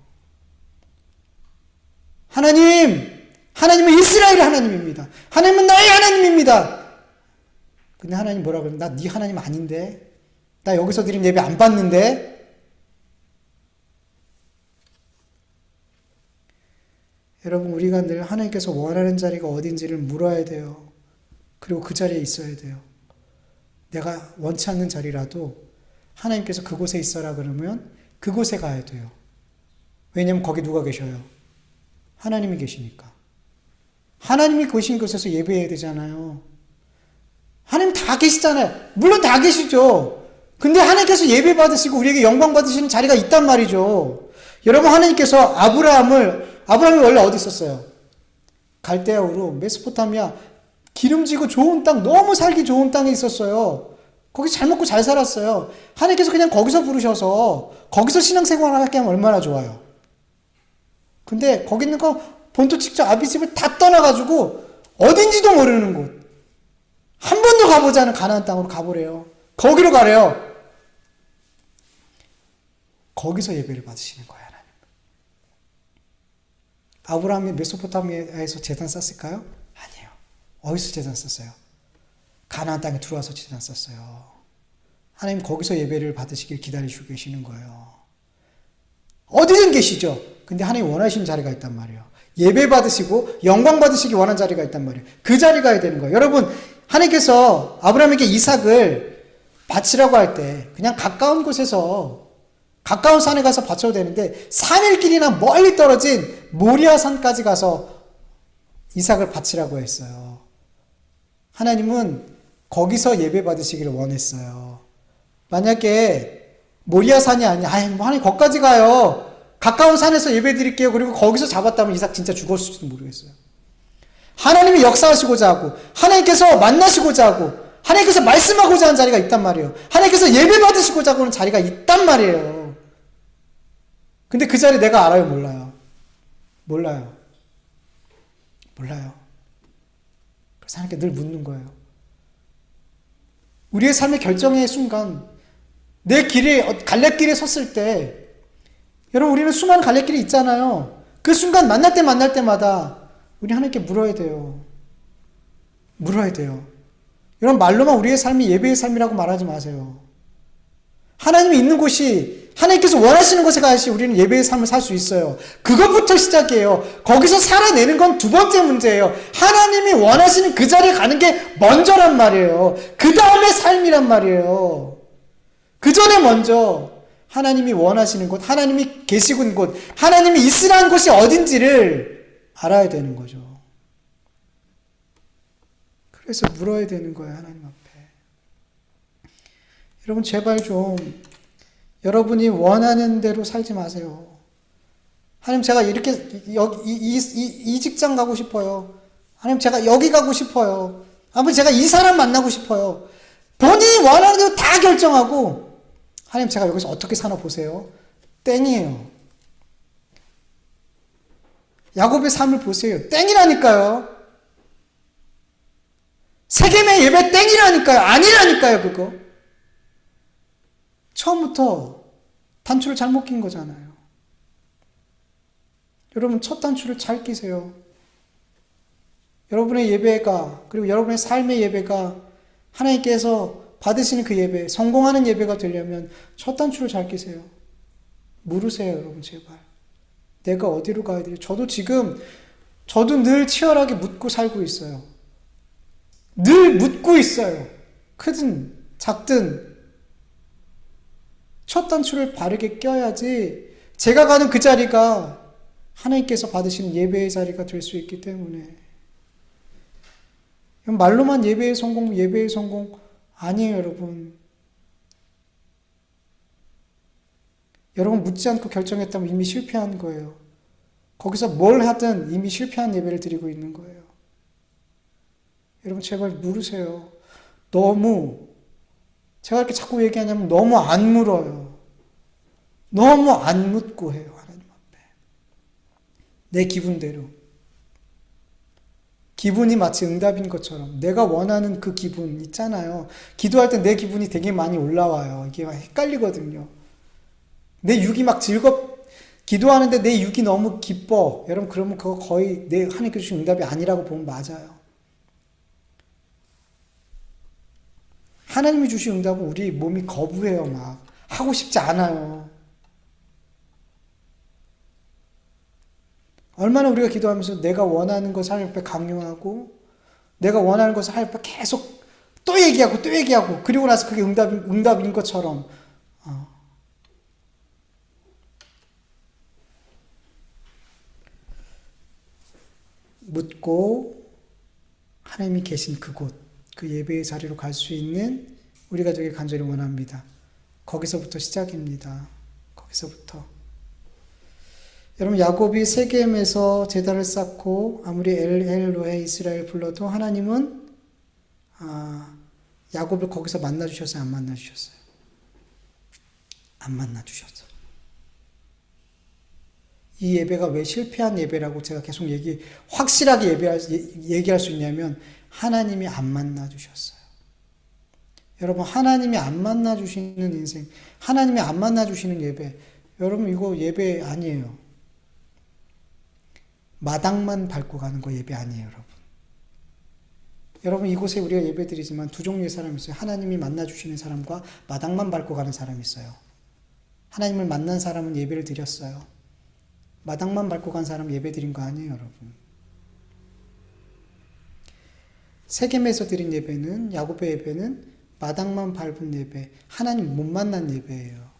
하나님은 이스라엘의 하나님입니다. 하나님은 나의 하나님입니다. 근데 하나님 뭐라 그러면 나 네 하나님 아닌데? 나 여기서 드린 예배 안 받는데? 여러분 우리가 늘 하나님께서 원하는 자리가 어딘지를 물어야 돼요. 그리고 그 자리에 있어야 돼요. 내가 원치 않는 자리라도 하나님께서 그곳에 있어라 그러면 그곳에 가야 돼요. 왜냐면 거기 누가 계셔요? 하나님이 계시니까. 하나님이 계신 곳에서 예배해야 되잖아요. 하나님 다 계시잖아요. 물론 다 계시죠. 근데 하나님께서 예배 받으시고 우리에게 영광 받으시는 자리가 있단 말이죠. 여러분 하나님께서 아브라함이 원래 어디 있었어요? 갈대아 우르 메소포타미아 기름지고 좋은 땅, 너무 살기 좋은 땅에 있었어요. 거기서 잘 먹고 잘 살았어요. 하나님께서 그냥 거기서 부르셔서 거기서 신앙생활을 하게 하면 얼마나 좋아요. 근데 거기 있는 거 본토 직접 아비집을 다 떠나가지고 어딘지도 모르는 곳, 한 번도 가보지 않은 가나안 땅으로 가보래요. 거기로 가래요. 거기서 예배를 받으시는 거예요. 하나님. 아브라함이 메소포타미아에서 제단 쌌을까요? 아니에요. 어디서 제단 쌌어요? 가나안 땅에 들어와서 제단 쌌어요. 하나님 거기서 예배를 받으시길 기다리시고 계시는 거예요. 어디든 계시죠. 근데 하나님 원하시는 자리가 있단 말이에요. 예배 받으시고 영광 받으시기 원하는 자리가 있단 말이에요. 그 자리 가야 되는 거예요. 여러분 하나님께서 아브라함에게 이삭을 바치라고 할 때 그냥 가까운 곳에서 가까운 산에 가서 바쳐도 되는데 3일 길이나 멀리 떨어진 모리아 산까지 가서 이삭을 바치라고 했어요. 하나님은 거기서 예배 받으시기를 원했어요. 만약에 모리아 산이 아니야, 하나님 거기까지 가요. 가까운 산에서 예배 드릴게요. 그리고 거기서 잡았다면 이삭 진짜 죽었을지도 모르겠어요. 하나님이 역사하시고자 하고 하나님께서 만나시고자 하고 하나님께서 말씀하고자 하는 자리가 있단 말이에요. 하나님께서 예배 받으시고자 하는 자리가 있단 말이에요. 근데 그 자리 내가 알아요? 몰라요? 몰라요. 그래서 하나님께 늘 묻는 거예요. 우리의 삶의 결정의 순간 내 길에 갈래길에 섰을 때 여러분 우리는 수많은 갈래길이 있잖아요. 그 순간 만날 때마다 우리 하나님께 물어야 돼요. 여러분 말로만 우리의 삶이 예배의 삶이라고 말하지 마세요. 하나님이 있는 곳이 하나님께서 원하시는 곳에 가야지 우리는 예배의 삶을 살 수 있어요. 그것부터 시작이에요. 거기서 살아내는 건 두 번째 문제예요. 하나님이 원하시는 그 자리에 가는 게 먼저란 말이에요. 그 다음에 삶이란 말이에요. 그 전에 먼저 하나님이 원하시는 곳, 하나님이 계시고 있는 곳, 하나님이 있으라는 곳이 어딘지를 알아야 되는 거죠. 그래서 물어야 되는 거예요. 하나님 앞에. 여러분 제발 좀 여러분이 원하는 대로 살지 마세요. 하나님 제가 이렇게 이 직장 가고 싶어요. 하나님 제가 여기 가고 싶어요. 아버지 제가 이 사람 만나고 싶어요. 본인이 원하는 대로 다 결정하고 하나님 제가 여기서 어떻게 사나 보세요. 땡이에요. 야곱의 삶을 보세요. 땡이라니까요. 세겜의 예배 땡이라니까요. 아니라니까요 그거. 처음부터 단추를 잘못 낀 거잖아요. 여러분 첫 단추를 잘 끼세요. 여러분의 예배가 그리고 여러분의 삶의 예배가 하나님께서 받으시는 그 예배, 성공하는 예배가 되려면 첫 단추를 잘 끼세요. 물으세요 여러분 제발. 내가 어디로 가야 돼요? 저도 늘 치열하게 묻고 살고 있어요. 늘 묻고 있어요. 크든 작든 첫 단추를 바르게 껴야지 제가 가는 그 자리가 하나님께서 받으시는 예배의 자리가 될 수 있기 때문에. 말로만 예배의 성공 아니에요 여러분. 여러분 묻지 않고 결정했다면 이미 실패한 거예요. 거기서 뭘 하든 이미 실패한 예배를 드리고 있는 거예요. 여러분 제발 물으세요. 너무 제가 이렇게 자꾸 얘기하냐면 너무 안 물어요. 너무 안 묻고 해요. 하나님 앞에. 내 기분대로. 기분이 마치 응답인 것처럼 내가 원하는 그 기분 있잖아요. 기도할 때 내 기분이 되게 많이 올라와요. 이게 막 헷갈리거든요. 내 육이 막 기도하는데 내 육이 너무 기뻐. 여러분 그러면 그거 거의 내 하나님께 주신 응답이 아니라고 보면 맞아요. 하나님이 주신 응답은 우리 몸이 거부해요. 막 하고 싶지 않아요. 얼마나 우리가 기도하면서 내가 원하는 것을 하나님 앞에 강요하고 내가 원하는 것을 하나님 앞에 계속 또 얘기하고 그리고 나서 그게 응답인 것처럼 묻고 하나님이 계신 그곳, 그 예배의 자리로 갈 수 있는 우리가 되길 간절히 원합니다. 거기서부터 시작입니다. 거기서부터. 여러분 야곱이 세겜에서 제단을 쌓고 아무리 엘로헤 이스라엘 불러도 하나님은 야곱을 거기서 만나주셨어요? 안 만나주셨어요? 안 만나주셨어요. 이 예배가 왜 실패한 예배라고 제가 계속 확실하게 얘기할 수 있냐면 하나님이 안 만나주셨어요. 여러분 하나님이 안 만나주시는 인생, 하나님이 안 만나주시는 예배, 여러분 이거 예배 아니에요. 마당만 밟고 가는 거 예배 아니에요, 여러분. 여러분 이곳에 우리가 예배드리지만 두 종류의 사람이 있어요. 하나님이 만나주시는 사람과 마당만 밟고 가는 사람이 있어요. 하나님을 만난 사람은 예배를 드렸어요. 마당만 밟고 간 사람 예배 드린 거 아니에요, 여러분. 세겜에서 드린 예배는, 야곱의 예배는 마당만 밟은 예배, 하나님 못 만난 예배예요.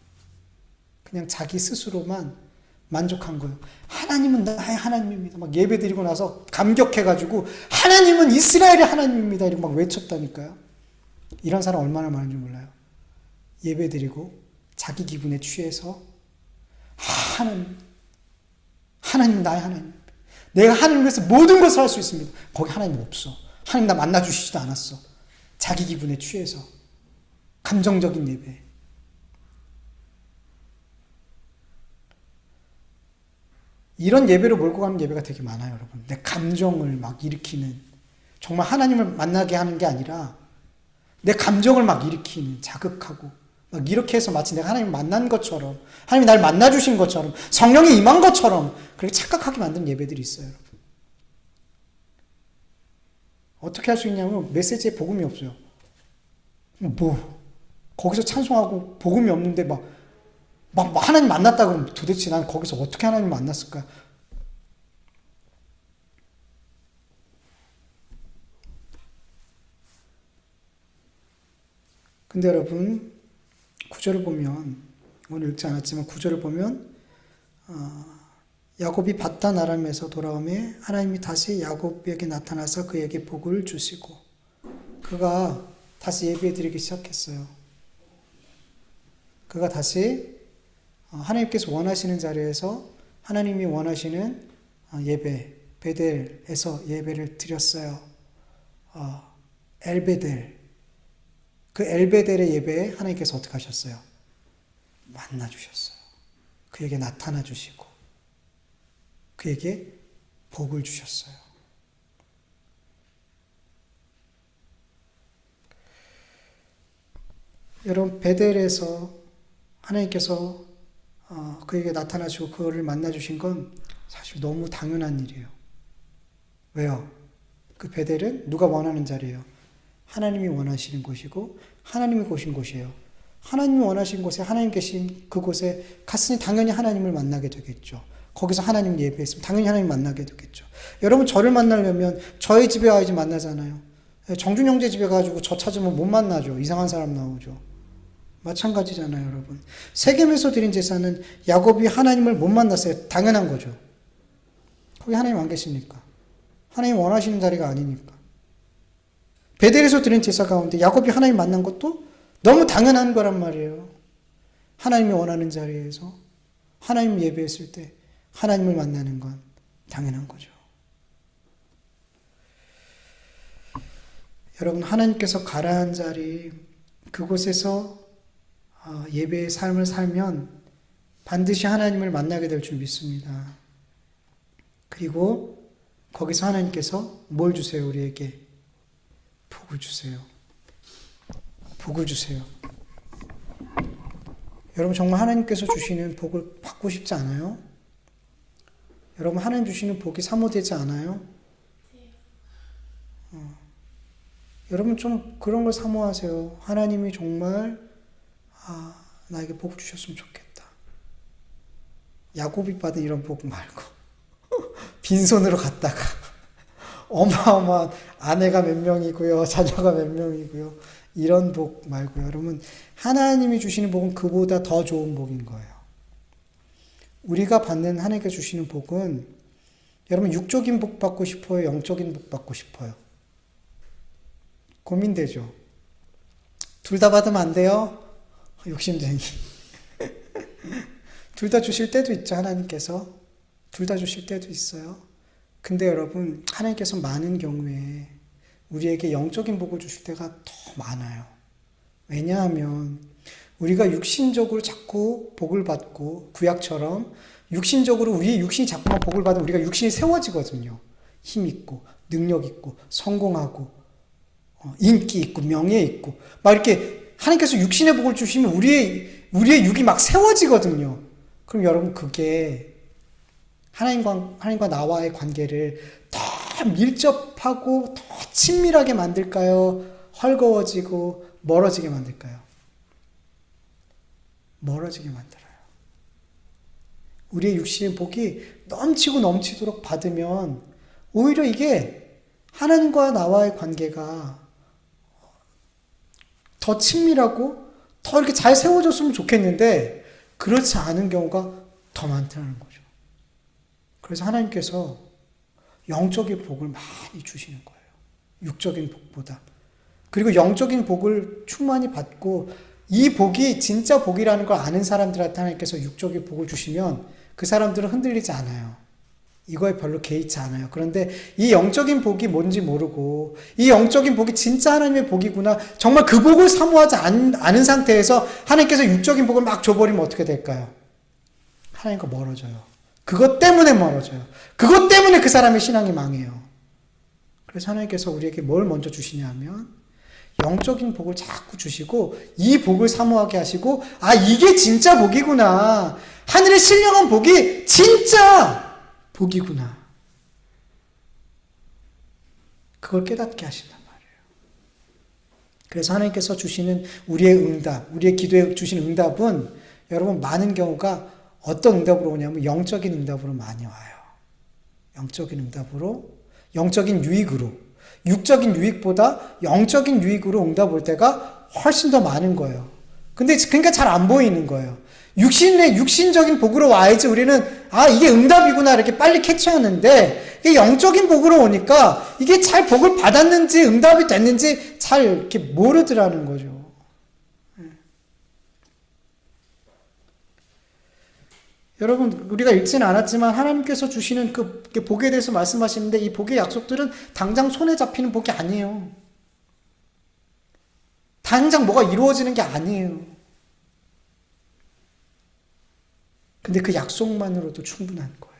그냥 자기 스스로만 만족한 거예요. 하나님은 나의 하나님입니다. 막 예배 드리고 나서 감격해가지고 하나님은 이스라엘의 하나님입니다. 이렇게 막 외쳤다니까요. 이런 사람 얼마나 많은지 몰라요. 예배 드리고 자기 기분에 취해서 하나님은 나의 하나님. 내가 하나님을 위해서 모든 것을 할 수 있습니다. 거기 하나님 없어. 하나님 나 만나주시지도 않았어. 자기 기분에 취해서. 감정적인 예배. 이런 예배로 몰고 가는 예배가 되게 많아요, 여러분. 내 감정을 막 일으키는, 정말 하나님을 만나게 하는 게 아니라 내 감정을 막 일으키는, 자극하고 막 이렇게 해서 마치 내가 하나님을 만난 것처럼, 하나님이 날 만나주신 것처럼, 성령이 임한 것처럼 그렇게 착각하게 만든 예배들이 있어요, 여러분. 어떻게 할 수 있냐면 메시지에 복음이 없어요. 거기서 찬송하고 복음이 없는데 막 하나님 만났다 그러면 도대체 난 거기서 어떻게 하나님 만났을까? 근데 여러분, 구절을 보면, 오늘 읽지 않았지만 구절을 보면 야곱이 바단 아람에서 돌아오매 하나님이 다시 야곱에게 나타나서 그에게 복을 주시고 그가 다시 예배드리기 시작했어요. 그가 다시 하나님께서 원하시는 자리에서 하나님이 원하시는 예배, 베델에서 예배를 드렸어요. 엘베델. 그 엘베델의 예배에 하나님께서 어떻게 하셨어요? 만나주셨어요. 그에게 나타나 주시고 그에게 복을 주셨어요. 여러분 베델에서 하나님께서 그에게 나타나시고 그를 만나주신 건 사실 너무 당연한 일이에요. 왜요? 그 베델은 누가 원하는 자리예요? 하나님이 원하시는 곳이고 하나님이 오신 곳이에요. 하나님이 원하신 곳에 하나님 계신 그곳에 갔으니 당연히 하나님을 만나게 되겠죠. 거기서 하나님 예배했으면 당연히 하나님 만나게 되겠죠. 여러분 저를 만나려면 저희 집에 와야지 만나잖아요. 정준 형제 집에 가지고 저 찾으면 못 만나죠. 이상한 사람 나오죠. 마찬가지잖아요, 여러분. 세겜에서 드린 제사는 야곱이 하나님을 못 만났어요. 당연한 거죠. 거기 하나님 안 계십니까? 하나님 원하시는 자리가 아니니까. 베델에서 드린 제사 가운데 야곱이 하나님 만난 것도 너무 당연한 거란 말이에요. 하나님이 원하는 자리에서 하나님 예배했을 때 하나님을 만나는 건 당연한 거죠. 여러분 하나님께서 가라한 자리 그곳에서 예배의 삶을 살면 반드시 하나님을 만나게 될 줄 믿습니다. 그리고 거기서 하나님께서 뭘 주세요? 우리에게 복을 주세요. 복을 주세요. 여러분 정말 하나님께서 주시는 복을 받고 싶지 않아요? 여러분 하나님 주시는 복이 사모되지 않아요? 여러분 좀 그런 걸 사모하세요. 하나님이 정말 나에게 복 주셨으면 좋겠다. 야곱이 받은 이런 복 말고 빈손으로 갔다가 어마어마한 아내가 몇 명이고요, 자녀가 몇 명이고요, 이런 복 말고요. 여러분 하나님이 주시는 복은 그보다 더 좋은 복인 거예요. 우리가 받는 하나님께 주시는 복은 여러분 육적인 복 받고 싶어요? 영적인 복 받고 싶어요? 고민되죠? 둘 다 받으면 안 돼요? 욕심쟁이. 둘 다 주실 때도 있죠, 하나님께서. 둘 다 주실 때도 있어요. 근데 여러분, 하나님께서 많은 경우에 우리에게 영적인 복을 주실 때가 더 많아요. 왜냐하면 우리가 육신적으로 자꾸 복을 받고 구약처럼 육신적으로 우리의 육신이 자꾸만 복을 받으면 우리가 육신이 세워지거든요. 힘 있고 능력 있고 성공하고 인기 있고 명예 있고 막 이렇게 하나님께서 육신의 복을 주시면 우리의 육이 막 세워지거든요. 그럼 여러분 그게 하나님과 나와의 관계를 더 밀접하고 더 친밀하게 만들까요? 헐거워지고 멀어지게 만들까요? 멀어지게 만들어요. 우리의 육신의 복이 넘치고 넘치도록 받으면 오히려 이게 하나님과 나와의 관계가 더 친밀하고 더 이렇게 잘 세워졌으면 좋겠는데 그렇지 않은 경우가 더 많다는 거죠. 그래서 하나님께서 영적인 복을 많이 주시는 거예요. 육적인 복보다. 그리고 영적인 복을 충만히 받고 이 복이 진짜 복이라는 걸 아는 사람들한테 하나님께서 육적인 복을 주시면 그 사람들은 흔들리지 않아요. 이거에 별로 개의치 않아요. 그런데 이 영적인 복이 뭔지 모르고 이 영적인 복이 진짜 하나님의 복이구나 정말 그 복을 사모하지 않은 상태에서 하나님께서 육적인 복을 막 줘버리면 어떻게 될까요? 하나님과 멀어져요. 그것 때문에 멀어져요. 그것 때문에 그 사람의 신앙이 망해요. 그래서 하나님께서 우리에게 뭘 먼저 주시냐 하면 영적인 복을 자꾸 주시고 이 복을 사모하게 하시고 이게 진짜 복이구나. 하늘의 신령한 복이 진짜 복이구나. 그걸 깨닫게 하신단 말이에요. 그래서 하나님께서 주시는 우리의 응답, 우리의 기도에 주시는 응답은 여러분 많은 경우가 어떤 응답으로 오냐면 영적인 응답으로 많이 와요. 영적인 응답으로, 영적인 유익으로. 육적인 유익보다 영적인 유익으로 응답 올 때가 훨씬 더 많은 거예요. 근데 그러니까 잘 안 보이는 거예요. 육신적인 복으로 와야지 우리는 이게 응답이구나 이렇게 빨리 캐치하는데 이게 영적인 복으로 오니까 이게 잘 복을 받았는지 응답이 됐는지 잘 이렇게 모르더라는 거죠. 여러분 우리가 읽지는 않았지만 하나님께서 주시는 그 복에 대해서 말씀하시는데 이 복의 약속들은 당장 손에 잡히는 복이 아니에요. 당장 뭐가 이루어지는 게 아니에요. 근데 그 약속만으로도 충분한 거예요.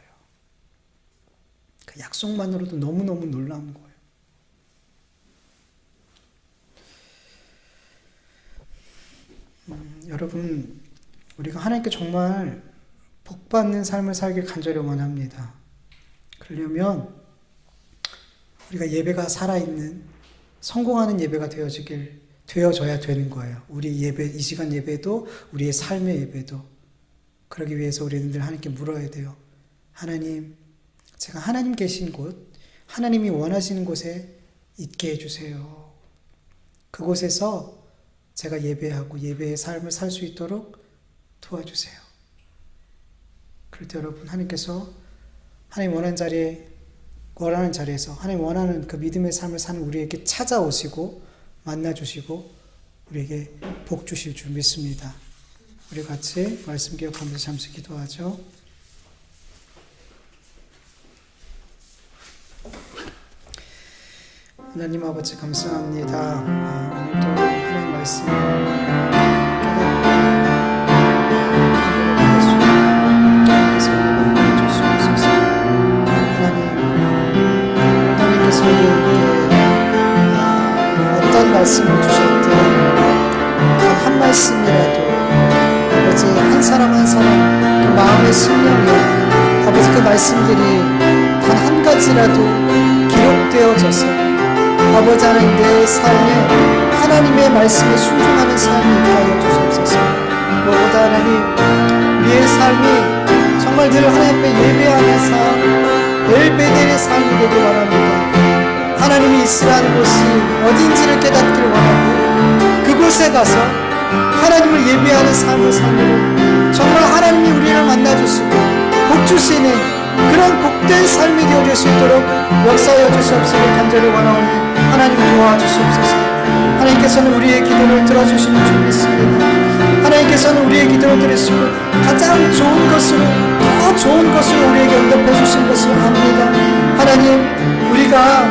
그 약속만으로도 너무너무 놀라운 거예요. 여러분 우리가 하나님께 정말 복받는 삶을 살길 간절히 원합니다. 그러려면 우리가 예배가 살아있는 성공하는 예배가 되어져야 되는 거예요. 우리 예배, 이 시간 예배도 우리의 삶의 예배도. 그러기 위해서 우리는 늘 하나님께 물어야 돼요. 하나님, 제가 하나님 계신 곳, 하나님이 원하시는 곳에 있게 해주세요. 그곳에서 제가 예배하고 예배의 삶을 살 수 있도록 도와주세요. 그럴 때 여러분 하나님께서 하나님 원하는 자리에서 하나님 원하는 그 믿음의 삶을 사는 우리에게 찾아오시고 만나주시고 우리에게 복 주실 줄 믿습니다. 우리 같이 말씀 기억하면서 잠시 기도하죠. 하나님 아버지 감사합니다. 오늘도 하나님 말씀을 하나님께서 우리에게 어떤 말씀을 주셨든 단 한 말씀이라도 아버지 한 사람 한 사람 그 마음의 심령에 아버지 그 말씀들이 단 한 가지라도 기록되어져서 아버지 하나님 내 삶에 하나님의 말씀에 순종하는 삶이 있게 하여 주옵소서. 무엇보다 하나님 우리의 삶이 정말 늘 하나님 앞에 예배하는 삶 엘베델의 삶이 되길 원합니다. 하나님이 있으라는 곳이 어딘지를 깨닫기를 원하고 그곳에 가서 하나님을 예배하는 삶을 삶으로 정말 하나님이 우리를 만나주시고 복주시는 그런 복된 삶이 되어질 수 있도록 역사하여 주시옵소서. 간절히 원하오니 하나님 도와주시옵소서. 하나님께서는 우리의 기도를 들어주시는 줄 믿습니다. 하나님께서는 우리의 기도를 들으시고 가장 좋은 것으로 더 좋은 것으로 우리에게 응답해 주신 것을 압니다. 하나님 우리가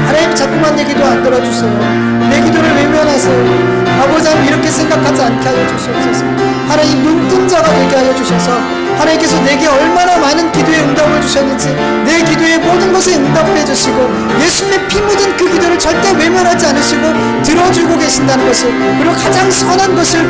하나님 자꾸만 내 기도 안 들어주세요. 내 기도를 외면하세요. 아버지 하나님 이렇게 생각하지 않게 하여 주시옵소서. 하나님 눈뜬 자가 되게 하여 주셔서 하나님께서 내게 얼마나 많은 기도에 응답을 주셨는지 내 기도에 모든 것에 응답해 주시고 예수님의 피 묻은 그 기도를 절대 외면하지 않으시고 들어주고 계신다는 것을 그리고 가장 선한 것을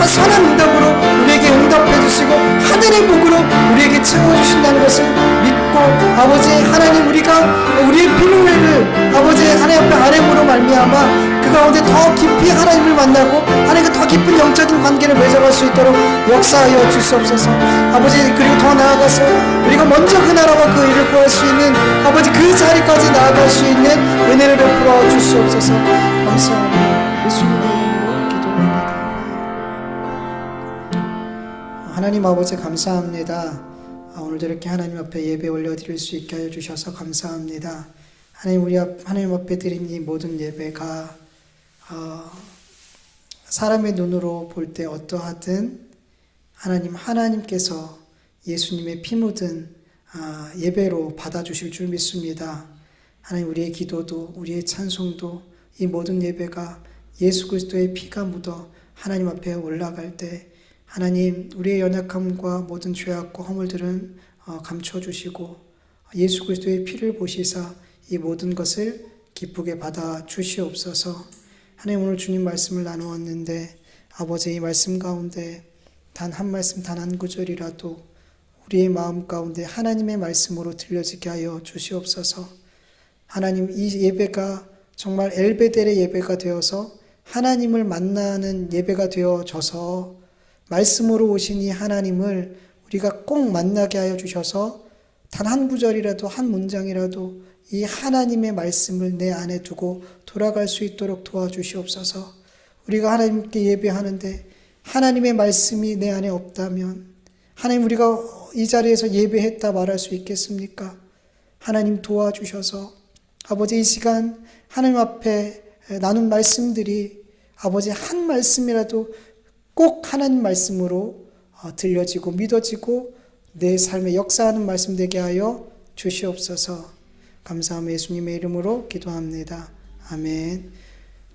선한 응답으로 우리에게 응답해 주시고 하늘의 복으로 우리에게 채워주신다는 것을 믿고 아버지 하나님 우리가 우리의 필요를 아버지 하나님 앞에 아뢰므로 말미암아 그 가운데 더 깊이 하나님을 만나고 하나님과 더 깊은 영적인 관계를 맺어갈 수 있도록 역사하여 주시옵소서. 아버지 그리고 더 나아가서 우리가 먼저 그 나라와 그 일을 구할 수 있는 아버지 그 자리까지 나아갈 수 있는 은혜를 베풀어 주시옵소서. 감사합니다. 예수님의 이름으로 기도합니다. 하나님 아버지 감사합니다. 오늘도 이렇게 하나님 앞에 예배 올려드릴 수 있게 하여 주셔서 감사합니다. 하나님 앞에 드린 이 모든 예배가 사람의 눈으로 볼 때 어떠하든 하나님께서 예수님의 피 묻은 예배로 받아주실 줄 믿습니다. 하나님 우리의 기도도 우리의 찬송도 이 모든 예배가 예수 그리스도의 피가 묻어 하나님 앞에 올라갈 때 하나님 우리의 연약함과 모든 죄악과 허물들은 감춰주시고 예수 그리스도의 피를 보시사 이 모든 것을 기쁘게 받아 주시옵소서. 하나님 오늘 주님 말씀을 나누었는데 아버지 이 말씀 가운데 단 한 말씀 단 한 구절이라도 우리의 마음 가운데 하나님의 말씀으로 들려지게 하여 주시옵소서. 하나님 이 예배가 정말 엘베델의 예배가 되어서 하나님을 만나는 예배가 되어져서 말씀으로 오신 이 하나님을 우리가 꼭 만나게 하여 주셔서 단 한 구절이라도 한 문장이라도 이 하나님의 말씀을 내 안에 두고 돌아갈 수 있도록 도와주시옵소서. 우리가 하나님께 예배하는데 하나님의 말씀이 내 안에 없다면 하나님 우리가 이 자리에서 예배했다 말할 수 있겠습니까? 하나님 도와주셔서 아버지 이 시간 하나님 앞에 나눈 말씀들이 아버지 한 말씀이라도 꼭 하나님 말씀으로 들려지고 믿어지고 내 삶에 역사하는 말씀 되게 하여 주시옵소서. 감사하며 예수님의 이름으로 기도합니다. 아멘.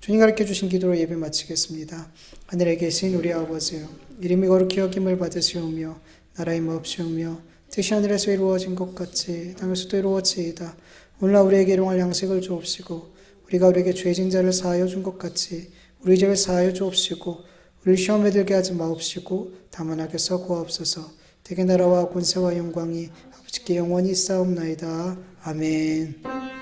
주님 가르쳐 주신 기도로 예배 마치겠습니다. 하늘에 계신 우리 아버지요 이름이 거룩히 여김을 받으시오며 나라의 마옵시오며 뜻이 하늘에서 이루어진 것 같이 땅에서도 이루어지이다. 오늘날 우리에게 일용할 양식을 주옵시고 우리가 우리에게 죄진 자를 사하여 준 것 같이 우리 죄를 사하여 주옵시고 우리를 시험에 들게 하지 마옵시고 다만 악에서 구하옵소서. 대개 나라와 권세와 영광이 아버지께 영원히 있사옵나이다. 아멘.